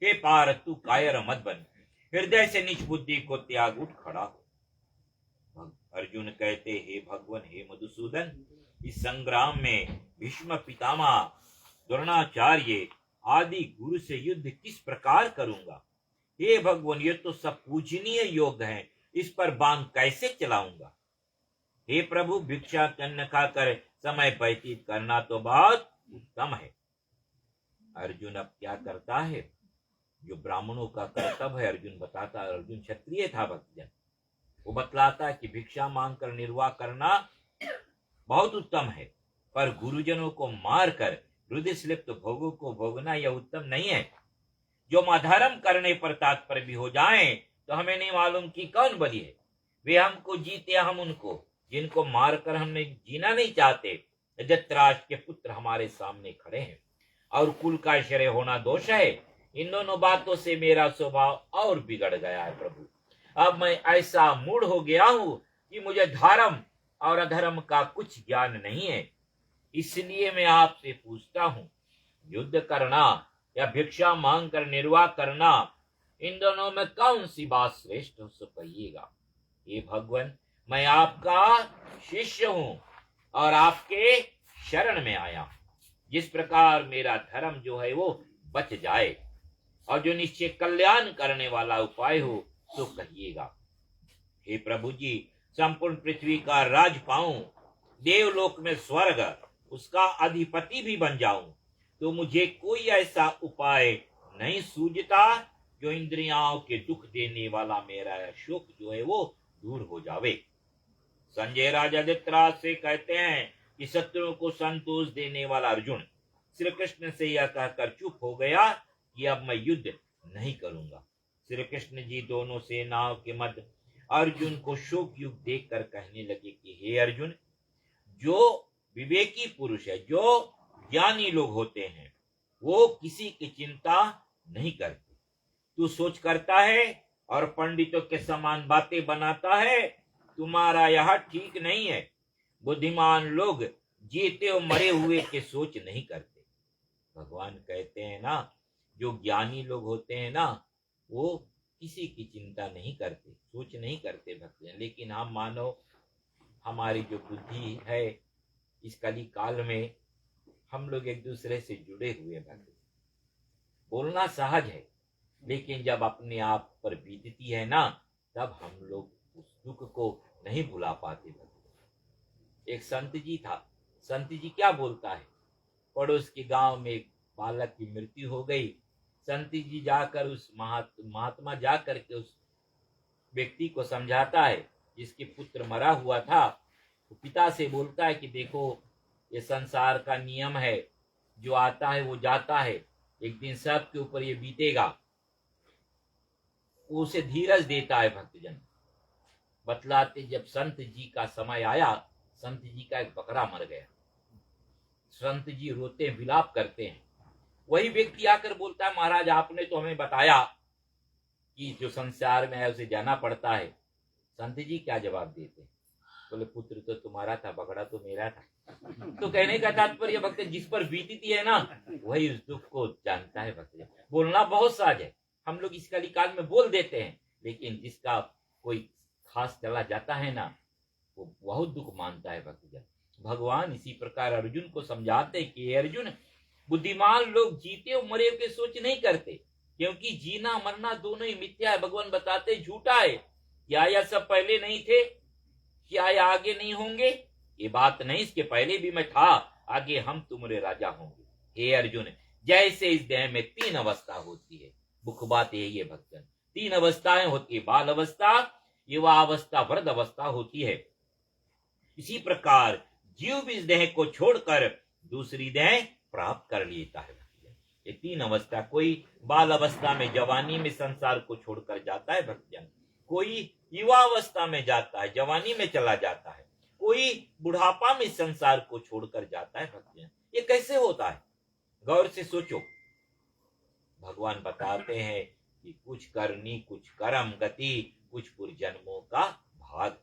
हे पार्थ, तू कायर मत बन, हृदय से नीच बुद्धि को त्याग, उठ खड़ा हो। अर्जुन कहते, हे भगवान, हे मधुसूदन, इस संग्राम में भीष्म पितामह, द्रोणाचार्य आदि गुरु से युद्ध किस प्रकार करूंगा? हे भगवान, ये तो सब पूजनीय योग हैं, इस पर बाण कैसे चलाऊंगा? हे प्रभु, भिक्षा अन्न खाकर समय व्यतीत करना तो बहुत उत्तम है। अर्जुन अब क्या करता है? जो ब्राह्मणों का कर्तव्य है अर्जुन बताता है। अर्जुन क्षत्रिय था भक्तजन, वो बतलाता है कि भिक्षा मांगकर निर्वाह करना बहुत उत्तम है, पर गुरुजनों को मारकर हृदय लिप्त भोगों को भोगना यह उत्तम नहीं है। जो अधर्म करने पर तात्पर्य भी हो जाएं तो हमें नहीं मालूम कि कौन बलि है। वे हमको जीते, हम उनको, जिनको मारकर हमने जीना नहीं चाहते। धृतराष्ट्र के पुत्र हमारे सामने खड़े हैं और कुल का आश्रय होना दोष है। इन दोनों बातों से मेरा स्वभाव और बिगड़ गया है प्रभु। अब मैं ऐसा मूढ़ हो गया हूं कि मुझे धर्म और अधर्म का कुछ ज्ञान नहीं है। इसलिए मैं आपसे पूछता हूं, युद्ध करना या भिक्षा मांग कर निर्वाह करना, इन दोनों में कौन सी बात श्रेष्ठ हो, सो कहिएगा। हे भगवान, मैं आपका शिष्य हूं और आपके शरण में आया। जिस प्रकार मेरा धर्म जो है वो बच जाए और जो निश्चय कल्याण करने वाला उपाय हो तो कहिएगा। हे प्रभु जी, संपूर्ण पृथ्वी का राज पाऊं, देवलोक में स्वर्ग, उसका अधिपति भी बन जाऊं, तो मुझे कोई ऐसा उपाय नहीं सूझता जो इंद्रियों के दुख देने वाला मेरा शोक जो है वो दूर हो जावे। संजय राजा धृतराज से कहते हैं कि शत्रुओं को संतोष देने वाला अर्जुन श्री कृष्ण से यह कहकर चुप हो गया कि अब मैं युद्ध नहीं करूंगा। श्री कृष्ण जी दोनों सेनाओं के मध्य अर्जुन को शोक युक्त देखकर कहने लगे कि हे अर्जुन, जो विवेकी पुरुष है, जो ज्ञानी लोग होते हैं, वो किसी की चिंता नहीं करते। तू सोच करता है और पंडितों के समान बातें बनाता है, तुम्हारा यह ठीक नहीं है। बुद्धिमान लोग जीते और मरे हुए के सोच नहीं करते। भगवान कहते हैं ना, जो ज्ञानी लोग होते हैं ना, वो किसी की चिंता नहीं करते, सोच नहीं करते भक्तजन। लेकिन हम मानव, हमारी जो बुद्धि है, इस कली काल में हम लोग एक दूसरे से जुड़े हुए भक्त। बोलना सहज है, लेकिन जब अपने आप पर बीतती है ना, तब हम लोग उस दुख को नहीं भुला पाते भक्त। एक संत जी था। संत जी क्या बोलता है, पड़ोस के गांव में एक बालक की मृत्यु हो गई। संत जी जाकर उस महात्मा जाकर के उस व्यक्ति को समझाता है, जिसके पुत्र मरा हुआ था। तो पिता से बोलता है कि देखो, ये संसार का नियम है, जो आता है वो जाता है, एक दिन सबके ऊपर ये बीतेगा। वो उसे धीरज देता है भक्तजन। बतलाते, जब संत जी का समय आया, संत जी का एक बकरा मर गया। संत जी रोते हैं, विलाप करते हैं। वही व्यक्ति आकर बोलता है, महाराज आपने तो हमें बताया कि जो संसार में है उसे जाना पड़ता है। संत जी क्या जवाब देते हैं, बोले पुत्र तो तुम्हारा था, बकरा तो मेरा था। तो कहने का तात्पर्य भक्त, जिस पर बीतती है ना, वही उस दुख को जानता है भक्त। बोलना बहुत सहज है, हम लोग इस कली काल में बोल देते हैं, लेकिन जिसका कोई खास चला जाता है ना, वो बहुत दुख मानता है भक्तजन। भगवान इसी प्रकार अर्जुन को समझाते कि अर्जुन, बुद्धिमान लोग जीते और मरे के सोच नहीं करते, क्योंकि जीना मरना दोनों ही मिथ्या है। भगवान बताते झूठा है। क्या यह सब पहले नहीं थे, क्या यह आगे नहीं होंगे? ये बात नहीं, इसके पहले भी मैं था, आगे हम तुम्हारे राजा होंगे। हे अर्जुन, जैसे इस देह में 3 अवस्था होती है, मुख्य बात यही है भक्तन। 3 अवस्थाएं होती है, बाल अवस्था, युवा अवस्था, वृद्ध अवस्था होती है। इसी प्रकार जीव भी इस देह को छोड़कर दूसरी देह प्राप्त कर लेता है। ये 3 अवस्था, कोई बाल अवस्था में जवानी में संसार को छोड़कर जाता है भक्तजन, कोई युवा अवस्था में जाता है, जवानी में चला जाता है, कोई बुढ़ापा में संसार को छोड़कर जाता है भक्तजन। ये कैसे होता है, गौर से सोचो। भगवान बताते हैं कि कुछ करनी कुछ कर्म गति, कुछ पूर्वजन्मों का भाग।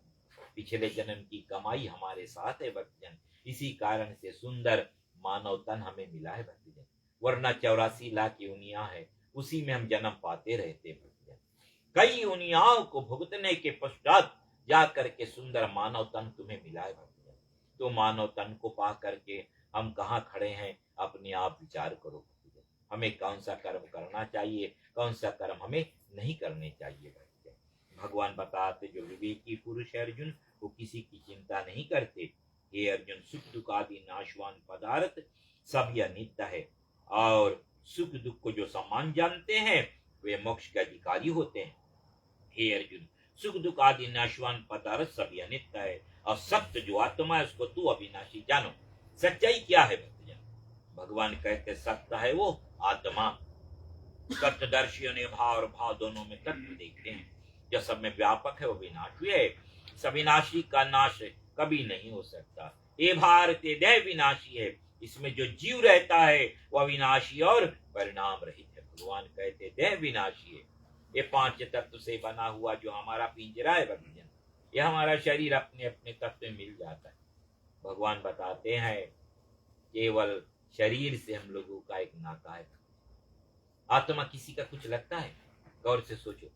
पिछले जन्म की कमाई हमारे साथ है भक्तजन। इसी कारण से सुंदर मानव तन हमें मिला है भक्तजन, वरना 84 लाख योनियां है, उसी में हम जन्म पाते रहते भक्तजन। कई योनियाओं को भुगतने के पश्चात जा करके सुंदर मानव तन तुम्हें मिला है भक्तजन। तो मानव तन को पा करके हम कहाँ खड़े हैं, अपने आप विचार करो भक्तजन। हमें कौन सा कर्म करना चाहिए, कौन सा कर्म हमें नहीं करने चाहिए भक्तजन। भगवान बताते, जो विवेकी पुरुष है अर्जुन, वो किसी की चिंता नहीं करते। हे अर्जुन, सुख दुख आदि नाशवान पदार्थ सब यह नित्य है, और सुख दुख को जो समान जानते हैं वे मोक्ष के अधिकारी होते हैं। हे अर्जुन, सुख दुख आदि नाशवान पदार्थ सब यह नित्य है, और सत्य जो आत्मा है उसको तू अविनाशी जानो। सच्चाई क्या है भक्तजन? भगवान कहते सत्य है वो आत्मा। सत्यदर्शियों ने भाव और भाव दोनों में तत्व देखते हैं। जो सब में व्यापक है वो विनाशी है, सविनाशी का नाश कभी नहीं हो सकता। ये भारत देह विनाशी है, इसमें जो जीव रहता है वह अविनाशी और परिणाम रहित है। भगवान कहते देह विनाशी है। ये 5 तत्व से बना हुआ जो हमारा पिंजरा है भक्तजन, ये हमारा शरीर अपने अपने तत्व में मिल जाता है। भगवान बताते हैं केवल शरीर से हम लोगों का एक नाता है। आत्मा किसी का कुछ लगता है? गौर से सोचो,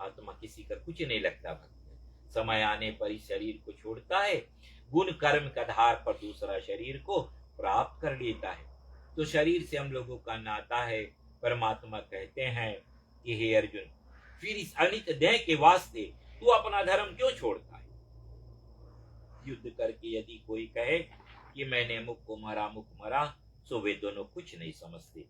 आत्मा किसी का कुछ नहीं लगता भक्तजन। समय आने पर इस शरीर को छोड़ता है, गुण कर्म के आधार पर दूसरा शरीर को प्राप्त कर लेता है। तो शरीर से हम लोगों का नाता है। परमात्मा कहते हैं कि हे अर्जुन, फिर इस अनित देह के वास्ते तू अपना धर्म क्यों छोड़ता है? युद्ध करके यदि कोई कहे कि मैंने मुख को मारा, मुख मरा, सो वे दोनों कुछ नहीं समझते।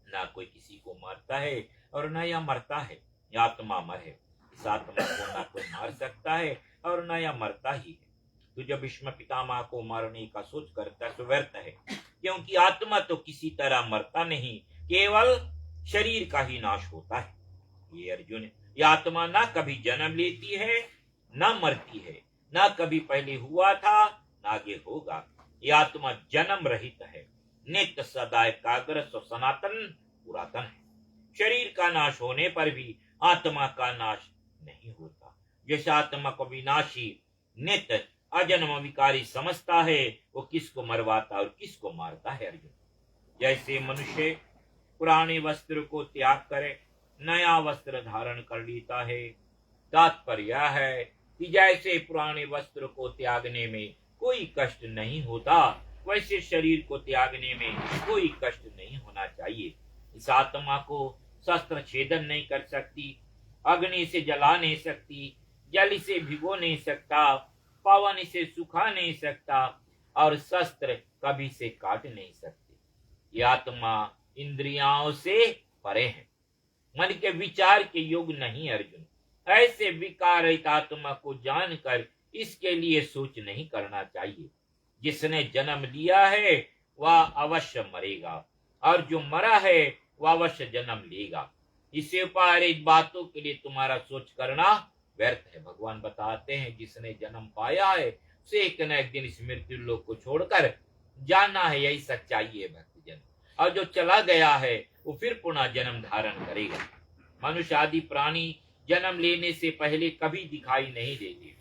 ना कोई किसी को मारता है और ना यह मरता है। यह आत्मा अमर है, इस आत्मा को ना कोई मार सकता है और ना यह मरता ही है। तो जब भीष्म पितामह को मारने का सोच करता है तो व्यर्थ है, क्योंकि आत्मा तो किसी तरह मरता नहीं, केवल शरीर का ही नाश होता है। ये अर्जुन, ये आत्मा ना कभी जन्म लेती है ना मरती है, ना कभी पहले हुआ था ना आगे होगा। ये आत्मा जन्म रहित है, नित्य सदा एकाग्र सनातन पुरातन है। शरीर का नाश होने पर भी आत्मा का नाश नहीं होता। जिस आत्मा को विनाशी नित्य अजन्म विकारी समझता है, वो किसको मरवाता और किसको मारता है अर्जुन। जैसे मनुष्य पुराने वस्त्र को त्याग करे नया वस्त्र धारण कर लेता है। तात्पर्य यह है कि जैसे पुराने वस्त्र को त्यागने में कोई कष्ट नहीं होता, वैसे शरीर को त्यागने में कोई कष्ट नहीं होना चाहिए। इस आत्मा को शस्त्र छेदन नहीं कर सकती, अग्नि से जला नहीं सकती, जल से भिगो नहीं सकता, पवन से सुखा नहीं सकता और शस्त्र कभी से काट नहीं सकते। यह आत्मा इंद्रियों से परे है, मन के विचार के योग नहीं अर्जुन। ऐसे विकार रहित आत्मा को जानकर इसके लिए सोच नहीं करना चाहिए। जिसने जन्म लिया है वह अवश्य मरेगा और जो मरा है वह अवश्य जन्म लेगा। इससे उपारित बातों के लिए तुम्हारा सोच करना व्यर्थ है। भगवान बताते हैं जिसने जन्म पाया है उसे एक न एक दिन इस मृत्यु लोक को छोड़कर जाना है, यही सच्चाई है भक्तजन। और जो चला गया है वो फिर पुनः जन्म धारण करेगा। मनुष्य आदि प्राणी जन्म लेने से पहले कभी दिखाई नहीं देते,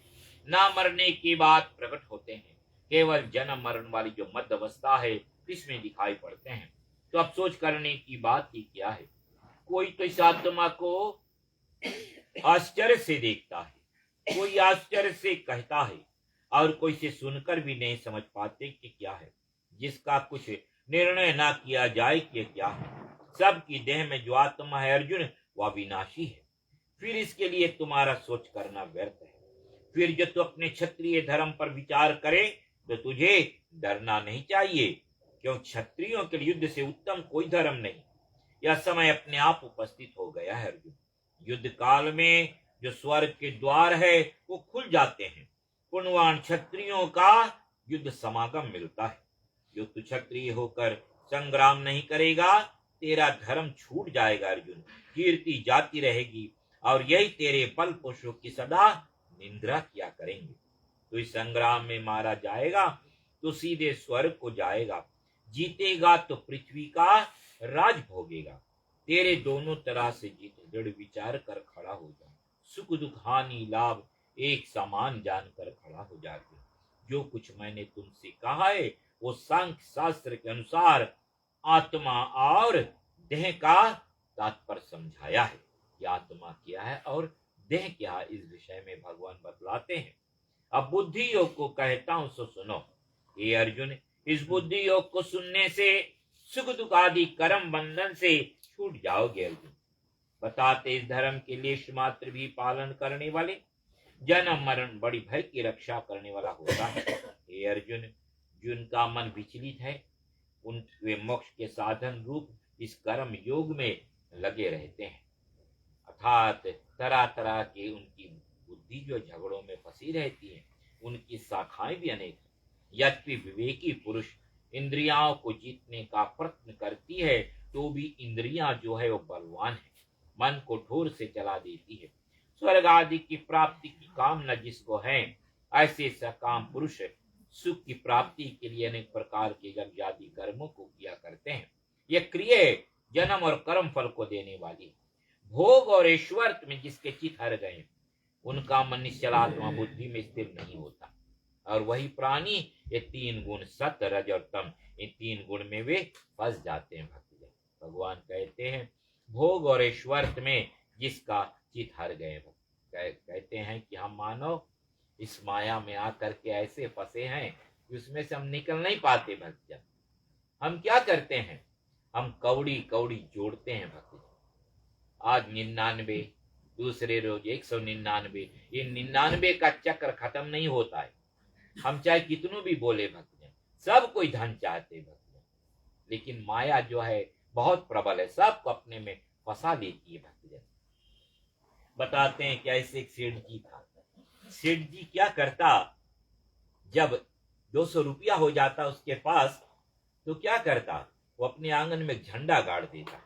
ना मरने के बाद प्रकट होते हैं। केवल जन्म मरण वाली जो मध्य अवस्था है इसमें दिखाई पड़ते हैं। तो अब सोच करने की बात ही क्या है। कोई तो इस आत्मा को आश्चर्य से देखता है, कोई आश्चर्य से कहता है और कोई से सुनकर भी नहीं समझ पाते कि क्या है। जिसका कुछ निर्णय ना किया जाए कि क्या है। सबकी देह में जो आत्मा है अर्जुन वह विनाशी है, फिर इसके लिए तुम्हारा सोच करना व्यर्थ है। फिर जो तू अपने क्षत्रिय धर्म पर विचार करे तो तुझे डरना नहीं चाहिए, क्यों क्षत्रियों के युद्ध से उत्तम कोई धर्म नहीं। यह समय अपने आप उपस्थित हो गया है अर्जुन। युद्ध काल में जो स्वर्ग के द्वार है वो खुल जाते हैं। पुण्यवान क्षत्रियों का युद्ध समागम मिलता है। जो तू क्षत्रिय होकर संग्राम नहीं करेगा तेरा धर्म छूट जाएगा अर्जुन, कीर्ति जाती रहेगी और यही तेरे बल पुरुषों की सदा निंदा किया करेंगे। तो इस संग्राम में मारा जाएगा तो सीधे स्वर्ग को जाएगा, जीतेगा तो पृथ्वी का राज भोगेगा। तेरे दोनों तरह से जीते दृढ़ विचार कर खड़ा हो जा, सुख दुख हानि लाभ एक समान जानकर खड़ा हो जाते। जो कुछ मैंने तुमसे कहा है वो सांख्य शास्त्र के अनुसार आत्मा और देह का तात्पर्य समझाया है। कि आत्मा क्या है और देह क्या है, इस विषय में भगवान बतलाते हैं। अब बुद्धि योग को कहता हूं सो सुनो। ये अर्जुन, इस बुद्धि योग को सुनने से सुख दुख आदि कर्म बंधन से छूट जाओगे अर्जुन। बताते इस धर्म के लेश मात्र भी पालन करने वाले जन्म मरण बड़ी भय की रक्षा करने वाला होता है। हे अर्जुन, जिनका मन विचलित है उन वे मोक्ष के साधन रूप इस कर्म योग में लगे रहते हैं। अर्थात तरह तरह की उनकी बुद्धि जो झगड़ों में फंसी रहती है, उनकी शाखाएं भी अनेक हैं। यद्यपि विवेकी पुरुष इंद्रियाओं को जीतने का प्रयत्न करती है तो भी इंद्रियां जो है वो बलवान है, मन को ठोर से चला देती है। स्वर्ग आदि की प्राप्ति की कामना जिसको है, ऐसे सकाम पुरुष सुख की प्राप्ति के लिए अनेक प्रकार के यज्ञ आदि कर्मों को किया करते हैं। ये क्रिया जन्म और कर्म फल को देने वाली। भोग और ऐश्वर्य में जिसके चित हर गए उनका मन निश्चलात्मा बुद्धि में स्थिर नहीं होता। और वही प्राणी ये तीन गुण सत रज और तम, इन तीन गुण में वे फंस जाते हैं। भक्तजन भगवान कहते हैं भोग और ऐश्वर्य में जिसका चित हर गए। कहते हैं कि हम मानव इस माया में आकर के ऐसे फंसे हैं कि उसमें से हम निकल नहीं पाते। भक्तजन हम क्या करते हैं, हम कौड़ी कौड़ी जोड़ते हैं। भक्तजन आज 99, दूसरे रोज 199, ये 99 का चक्र खत्म नहीं होता है। हम चाहे कितनों भी बोले भक्तजन, सब कोई धन चाहते भक्तजन, लेकिन माया जो है बहुत प्रबल है, सबको अपने में फंसा देती है। भक्तजन बताते हैं कि ऐसे एक सेठ जी था। सेठ जी क्या करता, जब 200 रुपया हो जाता उसके पास तो क्या करता, वो अपने आंगन में झंडा गाड़ देता।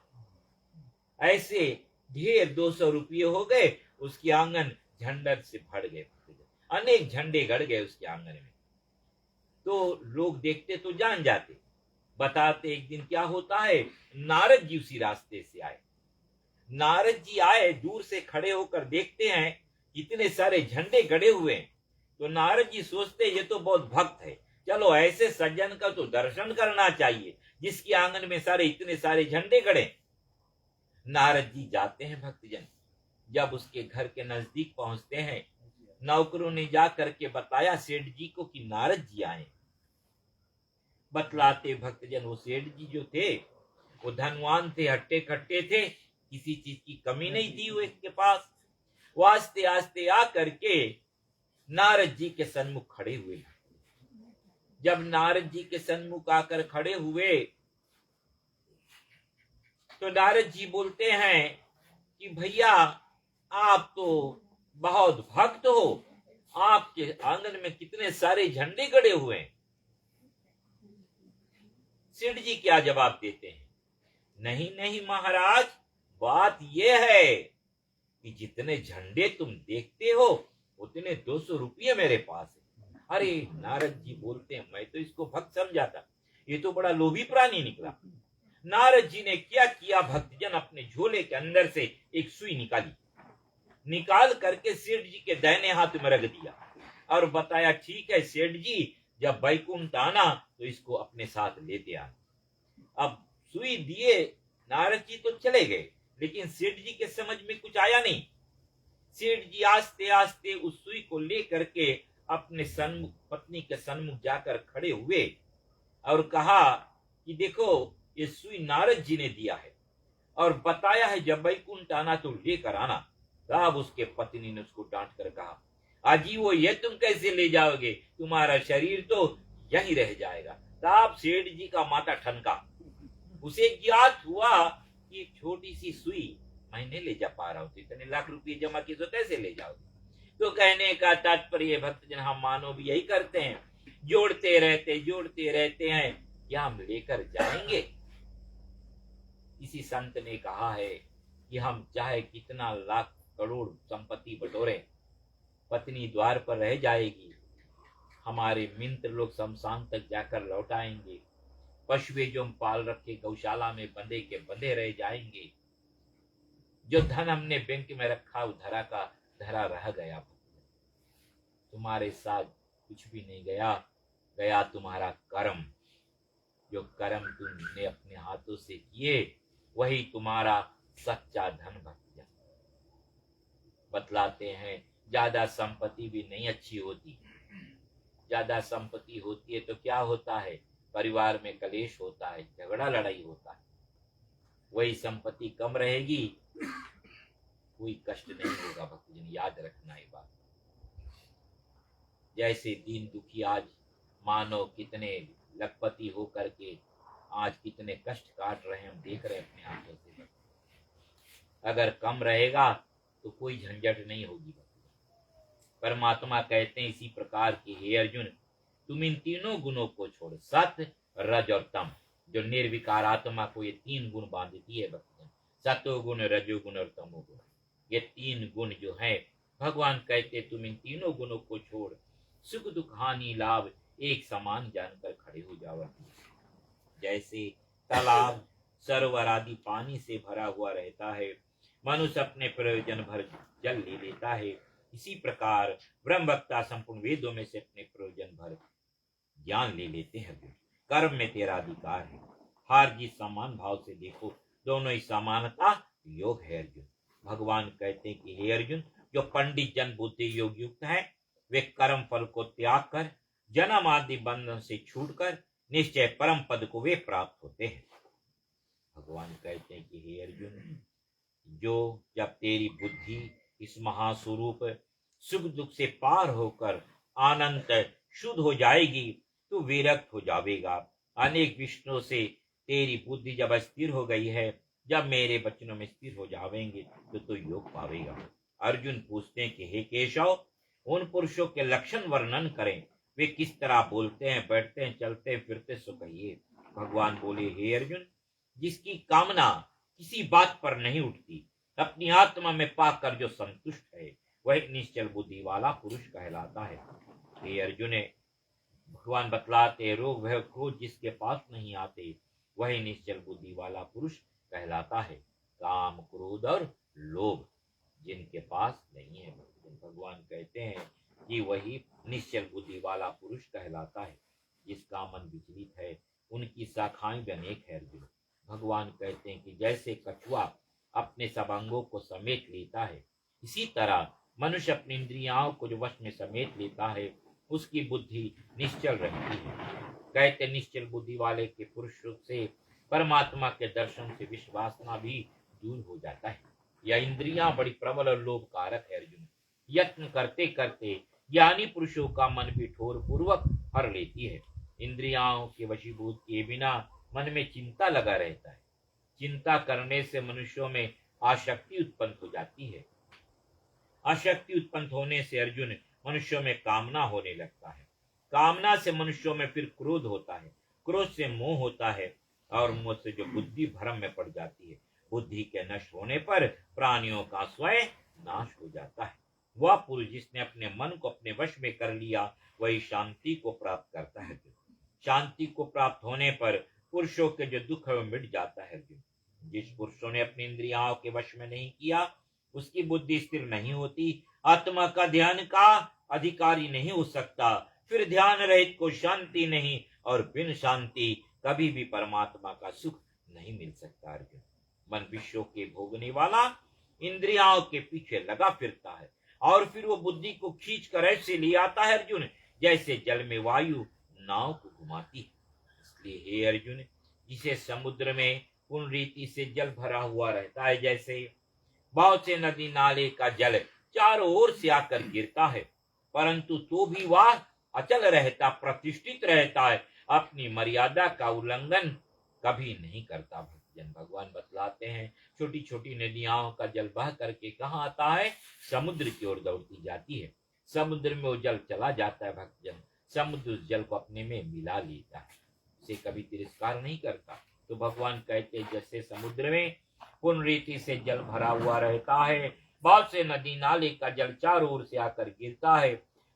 ऐसे ढेर 200 रुपये हो गए, उसके आंगन झंडा से भर गए, अनेक झंडे गड़ गए उसके आंगन में। तो लोग देखते तो जान जाते। बताते एक दिन क्या होता है, नारद जी उसी रास्ते से आए। नारद जी आए, दूर से खड़े होकर देखते हैं इतने सारे झंडे गड़े हुए हैं। तो नारद जी सोचते ये तो बहुत भक्त है, चलो ऐसे सज्जन का तो दर्शन करना चाहिए जिसके आंगन में सारे इतने सारे झंडे गड़े। नारद जी जाते हैं भक्तजन। जब उसके घर के नजदीक पहुंचते हैं, नौकरों ने जा करके बताया सेठ जी को कि नारद जी आए। बतलाते भक्तजन वो सेठ जी जो थे वो धनवान थे, हट्टे कट्टे थे, किसी चीज की कमी नहीं थी वो इसके पास। वो आस्ते आस्ते आ करके नारद जी के सन्मुख खड़े हुए। जब नारद जी के सन्मुख आकर खड़े हुए तो नारद जी बोलते हैं कि भैया आप तो बहुत भक्त हो, आपके आंगन में कितने सारे झंडे गड़े हुए हैं। सेठ जी क्या जवाब देते हैं, नहीं नहीं महाराज, बात यह है कि जितने झंडे तुम देखते हो उतने 200 रुपये मेरे पास है। अरे नारद जी बोलते हैं मैं तो इसको भक्त समझा था, ये तो बड़ा लोभी प्राणी निकला। नारद जी ने क्या किया भक्तजन, अपने झोले के अंदर से एक सुई निकाली, निकाल करके सेठ जी के दाहिने हाथ में रख दिया और बताया ठीक है सेठ जी, जब बैकुंठ आना तो इसको अपने साथ लेते आना। अब सुई दिए नारद जी तो चले गए, लेकिन सेठ जी के समझ में कुछ आया नहीं। सेठ जी आस्ते आस्ते उस सुई को ले करके अपने सन्मुख पत्नी के सन्मुख जाकर खड़े हुए और कहा कि देखो ये सुई नारद जी ने दिया है और बताया है जब बैकुंठ आना तो लेकर आना। तब उसके पत्नी ने उसको डांट कर कहा, अजी वो ये तुम कैसे ले जाओगे, तुम्हारा शरीर तो यही रह जाएगा। तब सेठ जी का माथा ठनका, उसे ज्ञात हुआ कि एक छोटी सी सुई मैं ले जा पा रहा हूं, तो इतने लाख रुपए जमा किए तो कैसे ले जाओगे। तो कहने का तात्पर्य भक्तजन हम मानव यही करते हैं, जोड़ते रहते हैं, क्या हम लेकर जाएंगे। किसी संत ने कहा है कि हम चाहे कितना लाख करोड़ संपत्ति बटोरे, पत्नी द्वार पर रह जाएगी, हमारे मित्र लोग शमशान तक जाकर लौट आएंगे, पशुए जो हम पाल रखे गौशाला में बंधे के बंधे रह जाएंगे, जो धन हमने बैंक में रखा वो धरा का धरा रह गया। तुम्हारे साथ कुछ भी नहीं गया, गया तुम्हारा कर्म। जो कर्म तुमने अपने हाथों से किए वही तुम्हारा सच्चा धन भक्तजन। बतलाते हैं ज्यादा संपत्ति भी नहीं अच्छी होती, ज्यादा संपत्ति होती है तो क्या होता है, परिवार में कलेश होता है, झगड़ा लड़ाई होता है। वही संपत्ति कम रहेगी, कोई कष्ट नहीं होगा भक्तजन, याद रखना ये बात। जैसे दीन दुखी आज मानो कितने लखपति होकर के आज कितने कष्ट काट रहे हैं, हम देख रहे हैं अपने आंखों से। अगर कम रहेगा तो कोई झंझट नहीं होगी। परमात्मा कहते हैं इसी प्रकार के, हे अर्जुन तुम इन तीनों गुणों को छोड़, सत्य रज और तम, जो निर्विकार आत्मा को ये तीन गुण बांधती है भक्तजन, सतोगुण रजोगुण और तमोगुण। ये तीन गुण जो है भगवान कहते तुम इन तीनों गुणों को छोड़ सुख दुख हानि लाभ एक समान जानकर खड़े हो जाओ। जैसे तालाब सरोवर आदि पानी से भरा हुआ रहता है, मनुष्य अपने प्रयोजन भर जल ले लेता है, इसी प्रकार ब्रह्मवक्ता संपूर्ण वेदों में से अपने प्रयोजन भर ज्ञान ले लेते हैं। कर्म में तेरा अधिकार है, हार जीत समान भाव से देखो, दोनों ही समानता योग है अर्जुन। भगवान कहते हैं कि हे अर्जुन, जो पंडित जन बुद्धि योग युक्त है वे कर्म फल को त्याग कर जन्म आदि बंधन से छूटकर निश्चय परम पद को वे प्राप्त होते हैं। भगवान कहते हैं कि हे अर्जुन, जो जब तेरी बुद्धि इस महास्वरूप सुख दुख से पार होकर आनंद शुद्ध हो जाएगी तो विरक्त हो जाएगा। अनेक विष्णु से तेरी बुद्धि जब स्थिर हो गई है, जब मेरे वचनों में स्थिर हो जाएंगे तो योग पावेगा। अर्जुन पूछते हैं कि हे केशव, उन पुरुषों के लक्षण वर्णन करें, वे किस तरह बोलते हैं, बैठते हैं, चलते हैं, फिरते, सो कहिए। भगवान बोले, हे अर्जुन, जिसकी कामना किसी बात पर नहीं उठती, अपनी आत्मा में पाकर जो संतुष्ट है, वह निश्चल बुद्धि वाला पुरुष कहलाता है। हे अर्जुन, भगवान बतलाते रोग भय क्रोध जिसके पास नहीं आते वही निश्चल बुद्धि वाला पुरुष कहलाता है। काम क्रोध और लोभ जिनके पास नहीं है, भगवान कहते हैं कि वही निश्चल बुद्धि वाला पुरुष कहलाता है। जिसका मन विचलित है उनकी शाखाएं भी अनेक है अर्जुन। भगवान कहते हैं कि जैसे कछुआ अपने सब अंगों को समेट लेता है। इसी तरह मनुष्य अपनी इंद्रियों को जो वश में समेट लेता है, उसकी बुद्धि निश्चल रहती है। कहते निश्चल बुद्धि वाले के पुरुष से परमात्मा के दर्शन से विश्वासना भी दूर हो जाता है। यह इंद्रियां बड़ी प्रबल और लोभ कारक है अर्जुन। यत्न करते करते ज्ञानी पुरुषों का मन भी ठोर पूर्वक हर लेती है। इंद्रियों के वशीभूत किए बिना मन में चिंता लगा रहता है। चिंता करने से मनुष्यों में आसक्ति उत्पन्न हो जाती है। आसक्ति उत्पन्न होने से अर्जुन मनुष्यों में कामना होने लगता है। कामना से मनुष्यों में फिर क्रोध होता है। क्रोध से मोह होता है और मोह से जो बुद्धि भ्रम में पड़ जाती है। बुद्धि के नष्ट होने पर प्राणियों का स्वयं नाश हो जाता है। वह पुरुष जिसने अपने मन को अपने वश में कर लिया, वही शांति को प्राप्त करता है। शांति को प्राप्त होने पर पुरुषों के जो दुख है वो मिट जाता है। जिस पुरुषों ने अपनी इंद्रियों के वश में नहीं किया, उसकी बुद्धि स्थिर नहीं होती, आत्मा का ध्यान का अधिकारी नहीं हो सकता। फिर ध्यान रहित को शांति नहीं, और बिन शांति कभी भी परमात्मा का सुख नहीं मिल सकता। अर्जुन, मन विश्व के भोगने वाला इंद्रियों के पीछे लगा फिरता है और फिर वो बुद्धि को खींच कर ऐसे ले आता है अर्जुन, जैसे जल में वायु नाव को घुमाती है। इसलिए हे अर्जुन, जिसे समुद्र में पूर्ण रीति से जल भरा हुआ रहता है, जैसे बहुत से नदी नाले का जल चारों ओर से आकर गिरता है, परंतु तो भी वह अचल रहता, प्रतिष्ठित रहता है, अपनी मर्यादा का उल्लंघन कभी नहीं करता। भक्तजन भगवान बतलाते हैं, छोटी छोटी नदियों का जल बह करके कहाँ आता है? समुद्र की ओर दौड़ती जाती है। समुद्र में वो जल चला जाता है। भक्तजन, समुद्र उस जल को अपने में मिला लेता है, उसे कभी तिरस्कार नहीं करता। तो भगवान कहते जैसे समुद्र में पूर्ण रीति से जल भरा हुआ रहता है, बहुत से नदी नाले का जल चारों ओर से आकर गिरता है,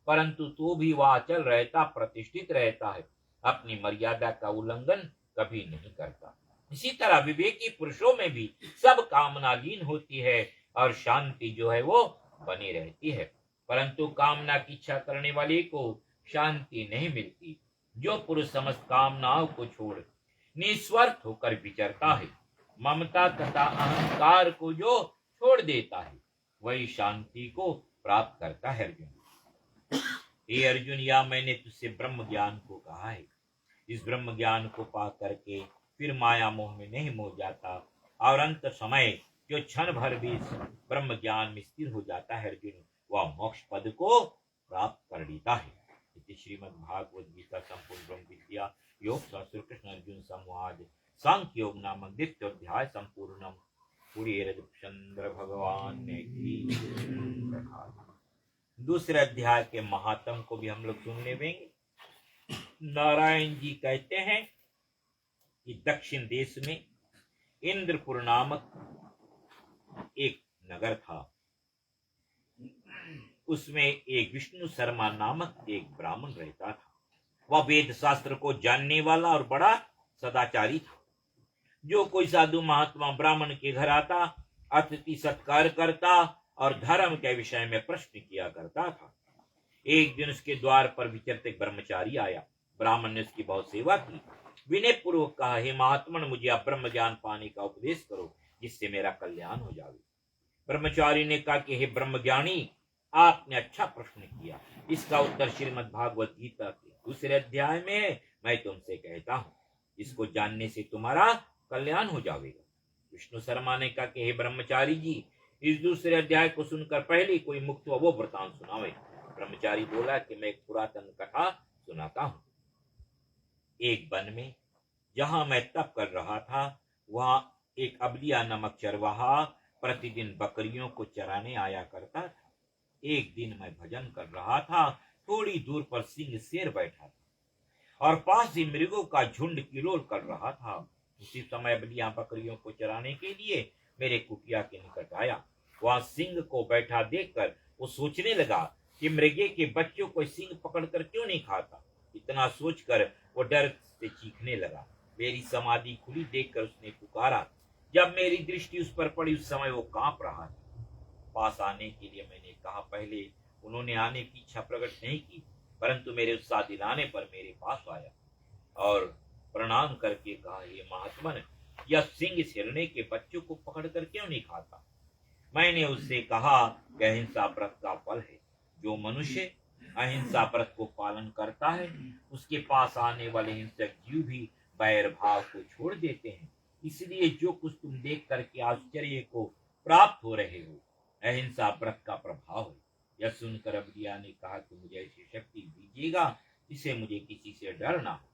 परंतु तो भी वह अचल रहता, प्रतिष्ठित रहता है, अपनी मर्यादा का उल्लंघन कभी नहीं करता। इसी तरह विवेकी पुरुषों में भी सब कामना लीन होती है और शांति जो है वो बनी रहती है, परंतु कामना की इच्छा करने वाले को शांति नहीं मिलती। जो पुरुष समस्त कामनाओं को छोड़ निस्वार्थ होकर विचरता है, ममता तथा अहंकार को जो छोड़ देता है, वही शांति को प्राप्त करता है। अर्जुन, हे अर्जुन, या मैंने तुझसे ब्रह्म ज्ञान को कहा है। इस ब्रह्म ज्ञान को पा करके फिर माया मोह में नहीं मोह जाता और अंत समय जो क्षण भर भी ब्रह्म ज्ञान में स्थिर हो जाता है अर्जुन, वह मोक्ष पद को प्राप्त कर लेता है। श्रीमद् भागवत गीता संपूर्ण ब्रह्म विद्या योग शास्त्र कृष्ण अर्जुन संवाद सांख्य योग नामक द्वितीय अध्याय संपूर्णम। पूरी चंद्र भगवान ने की। दूसरे अध्याय के महात्म को भी हम लोग सुन लेंगे। नारायण जी कहते हैं कि दक्षिण देश में इंद्रपुर नामक एक नगर था। उसमें एक विष्णु शर्मा नामक एक ब्राह्मण रहता था। वह वेद शास्त्र को जानने वाला और बड़ा सदाचारी था। जो कोई साधु महात्मा ब्राह्मण के घर आता, अतिथि सत्कार करता और धर्म के विषय में प्रश्न किया करता था। एक दिन उसके द्वार पर विचरते एक ब्रह्मचारी आया। ब्राह्मण ने उसकी बहुत सेवा की। विनय पूर्वक कहा, हे महात्मन, मुझे आप ब्रह्म ज्ञान पाने का उपदेश करो, जिससे मेरा कल्याण हो जाए। ब्रह्मचारी ने कहा कि हे ब्रह्मज्ञानी, आपने अच्छा प्रश्न किया। इसका उत्तर श्रीमद् भागवत गीता के दूसरे अध्याय में मैं तुमसे कहता हूँ। इसको जानने से तुम्हारा कल्याण हो जाएगा। विष्णु शर्मा ने कहा कि हे ब्रह्मचारी जी, इस दूसरे अध्याय को सुनकर पहले कोई मुक्त हुआ वो वृतांत सुनावे। ब्रह्मचारी बोला कि मैं एक पुरातन कथा सुनाता हूँ। एक वन में जहां मैं तप कर रहा था, वहां एक अबलिया नामक चरवाहा प्रतिदिन बकरियों को चराने आया करता था। एक दिन मैं भजन कर रहा था, थोड़ी दूर पर सिंह शेर बैठा था और पास ही मृगों का झुंड किलोल कर रहा था। उसी समय बलिया बकरियों को चराने के लिए मेरे कुटिया के निकट आया। वहां सिंह को बैठा देखकर वो सोचने लगा कि मृगे के बच्चों को सिंह पकड़कर क्यों नहीं खाता। इतना सोचकर वो डर से चीखने लगा। मेरी समाधि खुली देखकर उसने पुकारा। जब मेरी दृष्टि उस पर पड़ी, उस समय वो कांप रहा था। पास आने के लिए मैंने कहा। पहले उन्होंने आने की इच्छा प्रकट नहीं की, परंतु मेरे उत्साह दिलाने पर मेरे पास आया और प्रणाम करके कहा, हे महात्मन, यह सिंह इस हिरणे के बच्चों को पकड़कर क्यों नहीं खाता? मैंने उससे कहा कि अहिंसा व्रत का फल है। जो मनुष्य अहिंसा व्रत को पालन करता है उसके पास आने वाले हिंसक जीव भी बैर भाव को छोड़ देते हैं। इसलिए जो कुछ तुम देख करके आश्चर्य को प्राप्त हो रहे हो अहिंसा व्रत का प्रभाव है। यह सुनकर अबरिया ने कहा कि मुझे ऐसी शक्ति दीजिएगा जिससे मुझे किसी से डर ना हो।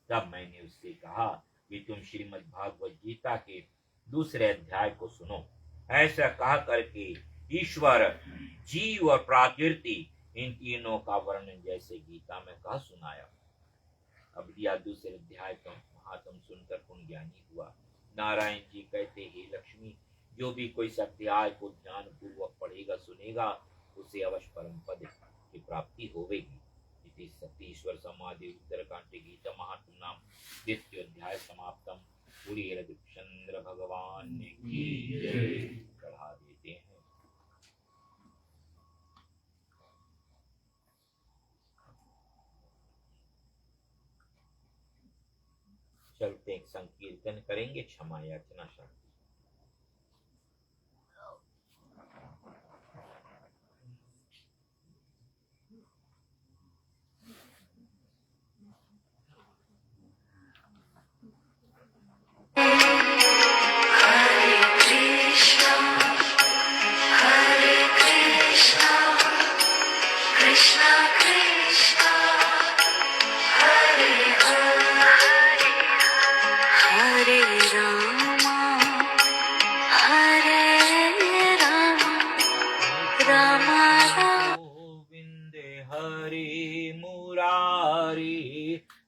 तब मैंने उससे कहा कि तुम श्रीमद् भागवत गीता के दूसरे अध्याय को सुनो। ऐसा कहा करके ईश्वर, जीव और प्रकृति इन तीनों का वर्णन जैसे गीता में कहा सुनाया। अब यह दूसरे अध्याय का महात्म सुनकर पुण्य ज्ञानी हुआ। नारायण जी कहते ही लक्ष्मी, जो भी कोई इस अध्याय को ध्यान पूर्वक पढ़ेगा सुनेगा उसे अवश्य परम पद की प्राप्ति होगी। इति सतीश्वर समाधि उत्तरकांड गीता महात्म नाम द्वितीय अध्याय समाप्तम। पूरी चंद्र भगवान की जय। चढ़ा देते हैं। चलते एक संकीर्तन करेंगे। क्षमा याचना शांति। Krishna Krishna, Hare Hare, Hare Rama, Hare Rama, Rama Rama. Govind Hari Murari,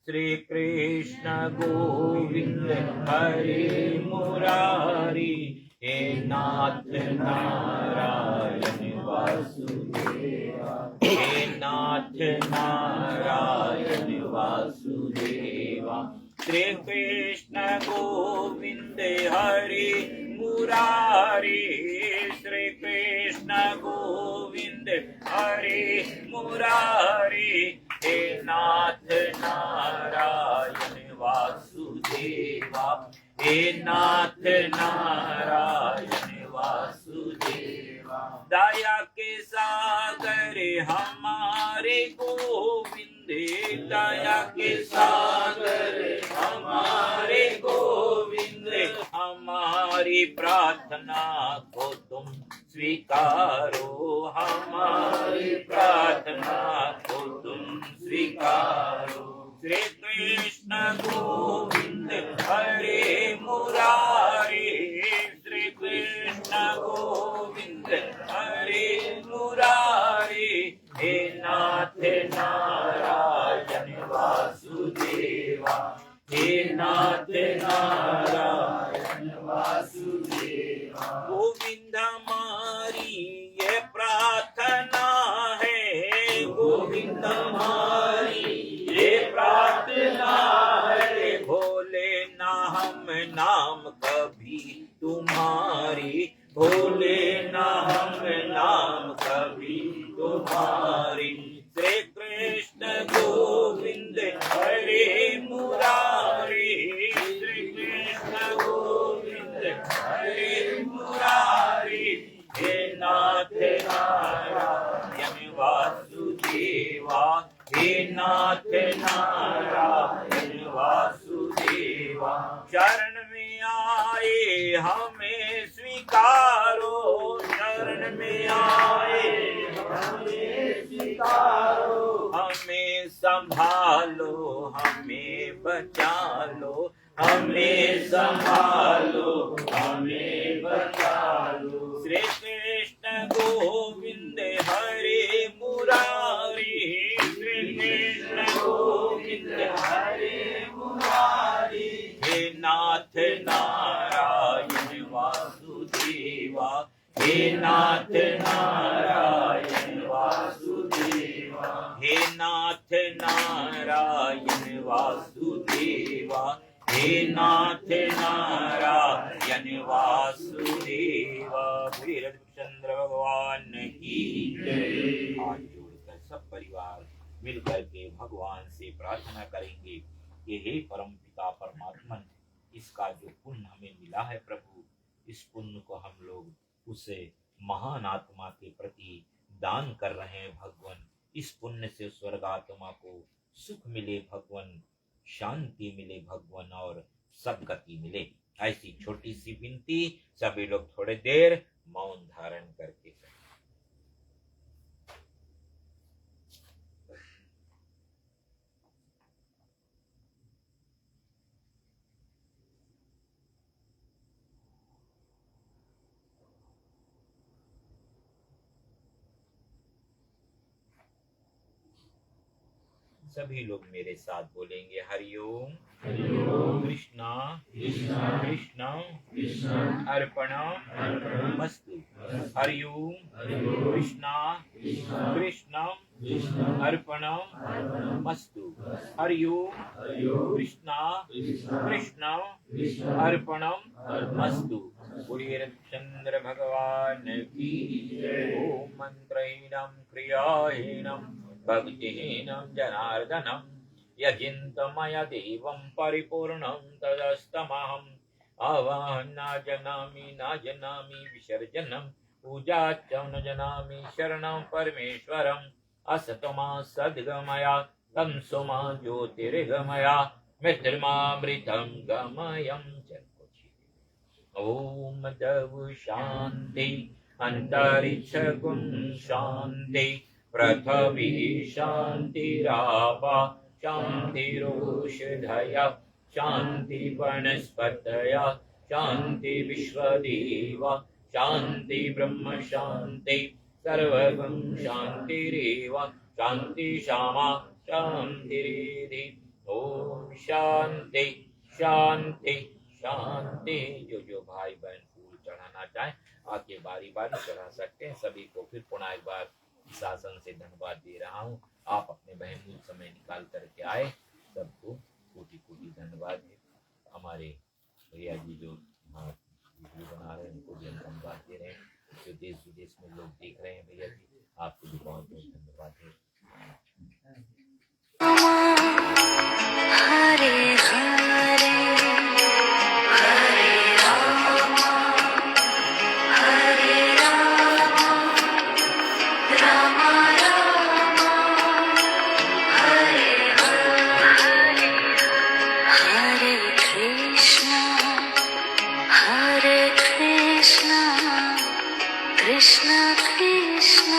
Shri Krishna Govind Hari Murari, हे नाथ नारायण वासुदेवा, हे नाथ नारायण वासुदेवा। श्री कृष्ण गोविंद हरि मुरारी, श्री कृष्ण गोविंद हरि मुरारी, हे नाथ नारायण वासुदेवा, हे नाथ नारायण वासुदेवा। दया के सागर हमारे गोविंद, दया के सागर हमारे गोविंद, हमारी प्रार्थना को तुम स्वीकारो, हमारी प्रार्थना को तुम स्वीकारो। श्री कृष्ण गोविंद हरे मुरारी, श्री कृष्ण गोविंद हरे मुरारी, हे नाथ नारायण वासुदेवा, हे नाथ नारायण वासुदेवा। गोविंद हमारी ये प्रार्थना है, गोविंद हमारी ये प्रार्थना है। भोले ना हम नाम कभी तुम्हारी, भोले ना हम नाम कभी तुम्हारी। श्री कृष्ण गोविंद हरे मुरारी, श्री कृष्ण गोविंद हरे मुरारी, हे नाथ नारायण वासुदेवा, हे नाथ नारायण वासुदेवा। शरण में आए हमें स्वीकारो, शरण में आए हमें स्वीकारो। हमें संभालो, हमें बचा लो, हमें संभालो, हमें बचा लो। श्री कृष्ण गोविंद हरे मुरारी, श्री कृष्ण गोविंद हरे मुरारी, हे नाथ नारायण वासुदेवा, हे नाथ नारायण वासुदेवा, हे नाथ नारायण वासुदेवा, हे नाथ नारायण वासुदेवा। चंद्र भगवान की जय। हाथ जोड़कर सब परिवार मिलकर के भगवान से प्रार्थना करेंगे कि हे परम पिता परमात्मन, इसका जो पुण्य हमें मिला है प्रभु, इस पुण्य को हम लोग उसे महान आत्मा के प्रति दान कर रहे हैं भगवान। इस पुण्य से स्वर्ग आत्मा को सुख मिले भगवान, शांति मिले भगवान, और सदगति मिले। ऐसी छोटी सी विनती, सभी लोग थोड़े देर मौन धारण करके करें। सभी लोग मेरे साथ बोलेंगे हरिओम कृष्णा कृष्णा अर्पणम मस्तु। हरिओम कृष्णा कृष्णा अर्पणम मस्तु। हरिओम कृष्णा कृष्णा अर्पणम मस्तु। बोलिए चंद्र भगवान की ओम। मंत्रहीनम क्रियाहीनम भक्तिहीनं जनार्दनं यजिन्तमया देवं परिपूर्णं तदस्तमहम् आवाहं न जानामि विसर्जनं पूजाच्च न जानामि शरणं परमेश्वरम् असतमा सद्गमया तमसोमा ज्योतिर्गमया मृत्युर्मामृतं गमयं ॐ दव शान्ति अन्तरिक्ष गुं शान्ति पृथ्वी शान्तिरापा शान्तिरोषधय शान्ति वनस्पतय शान्ति विश्वदेव शान्ति ब्रह्म शान्ति सर्वगं शान्तिरेव शान्ति क्षमा शान्तिरेधि। ओम शांति शांति शांति। जो भाई बहन फूल चढ़ाना चाहे आके बारी बारी चढ़ा सकते हैं। सभी को फिर पुनः एक बार शासन से धन्यवाद दे रहा हूँ। आप अपने बहन समय निकाल करके आए, सबको कोटि कोटि धन्यवाद है। हमारे भैया जी जो वीडियो बना रहे हैं उनको भी हम धन्यवाद दे रहे हैं। जो देश विदेश में लोग देख रहे हैं भैया जी, आपको भी बहुत बहुत धन्यवाद है। हरे हरे हरे राम हरे Ram Ram Ram Hare Hare Hare Krishna Krishna Krishna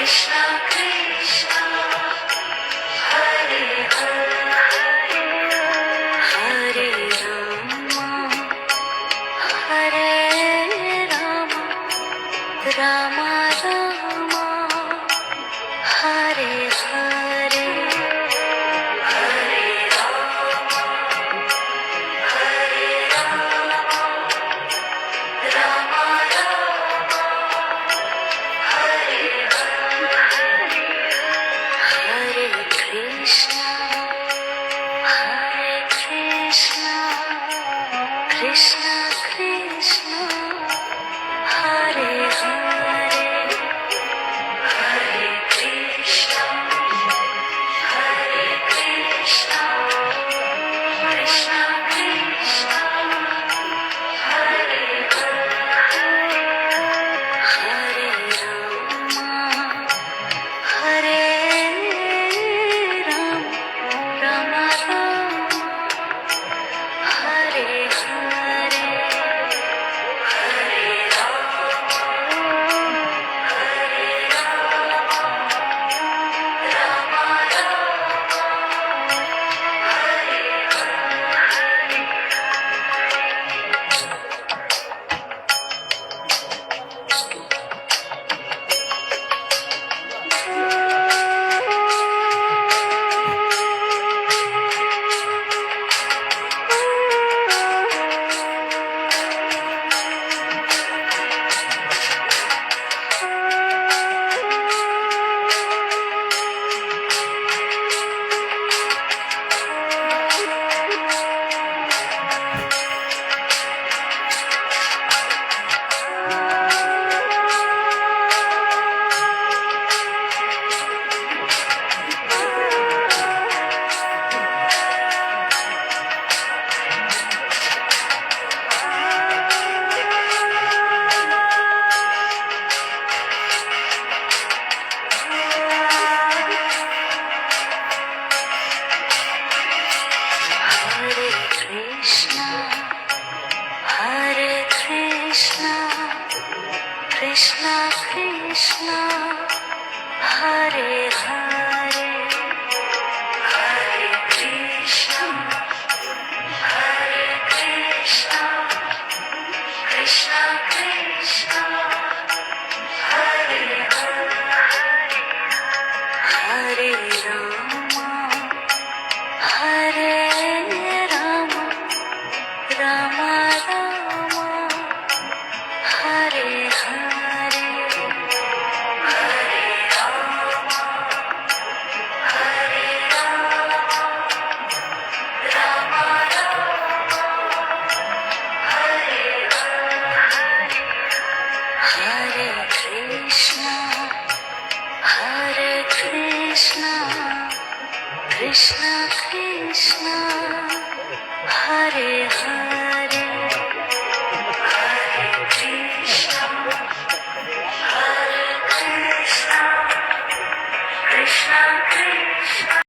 Krishna Krishna Hare Hare Hare Rama Hare Rama Rama Rama Hare Hare Hare Rama Hare Rama Rama Rama Hare Hare Hare Krishna Krishna Krishna Hare Hare Hare Krishna Krishna Krishna Hare Hare Hare Rama Hare Rama Rama Rama Hare Hare Hare Rama Hare Rama Rama Rama Hare Krishna Krishna Krishna Hare Hare Hare Krishna Krishna Krishna Krishna Hare Hare Hare Rama Hare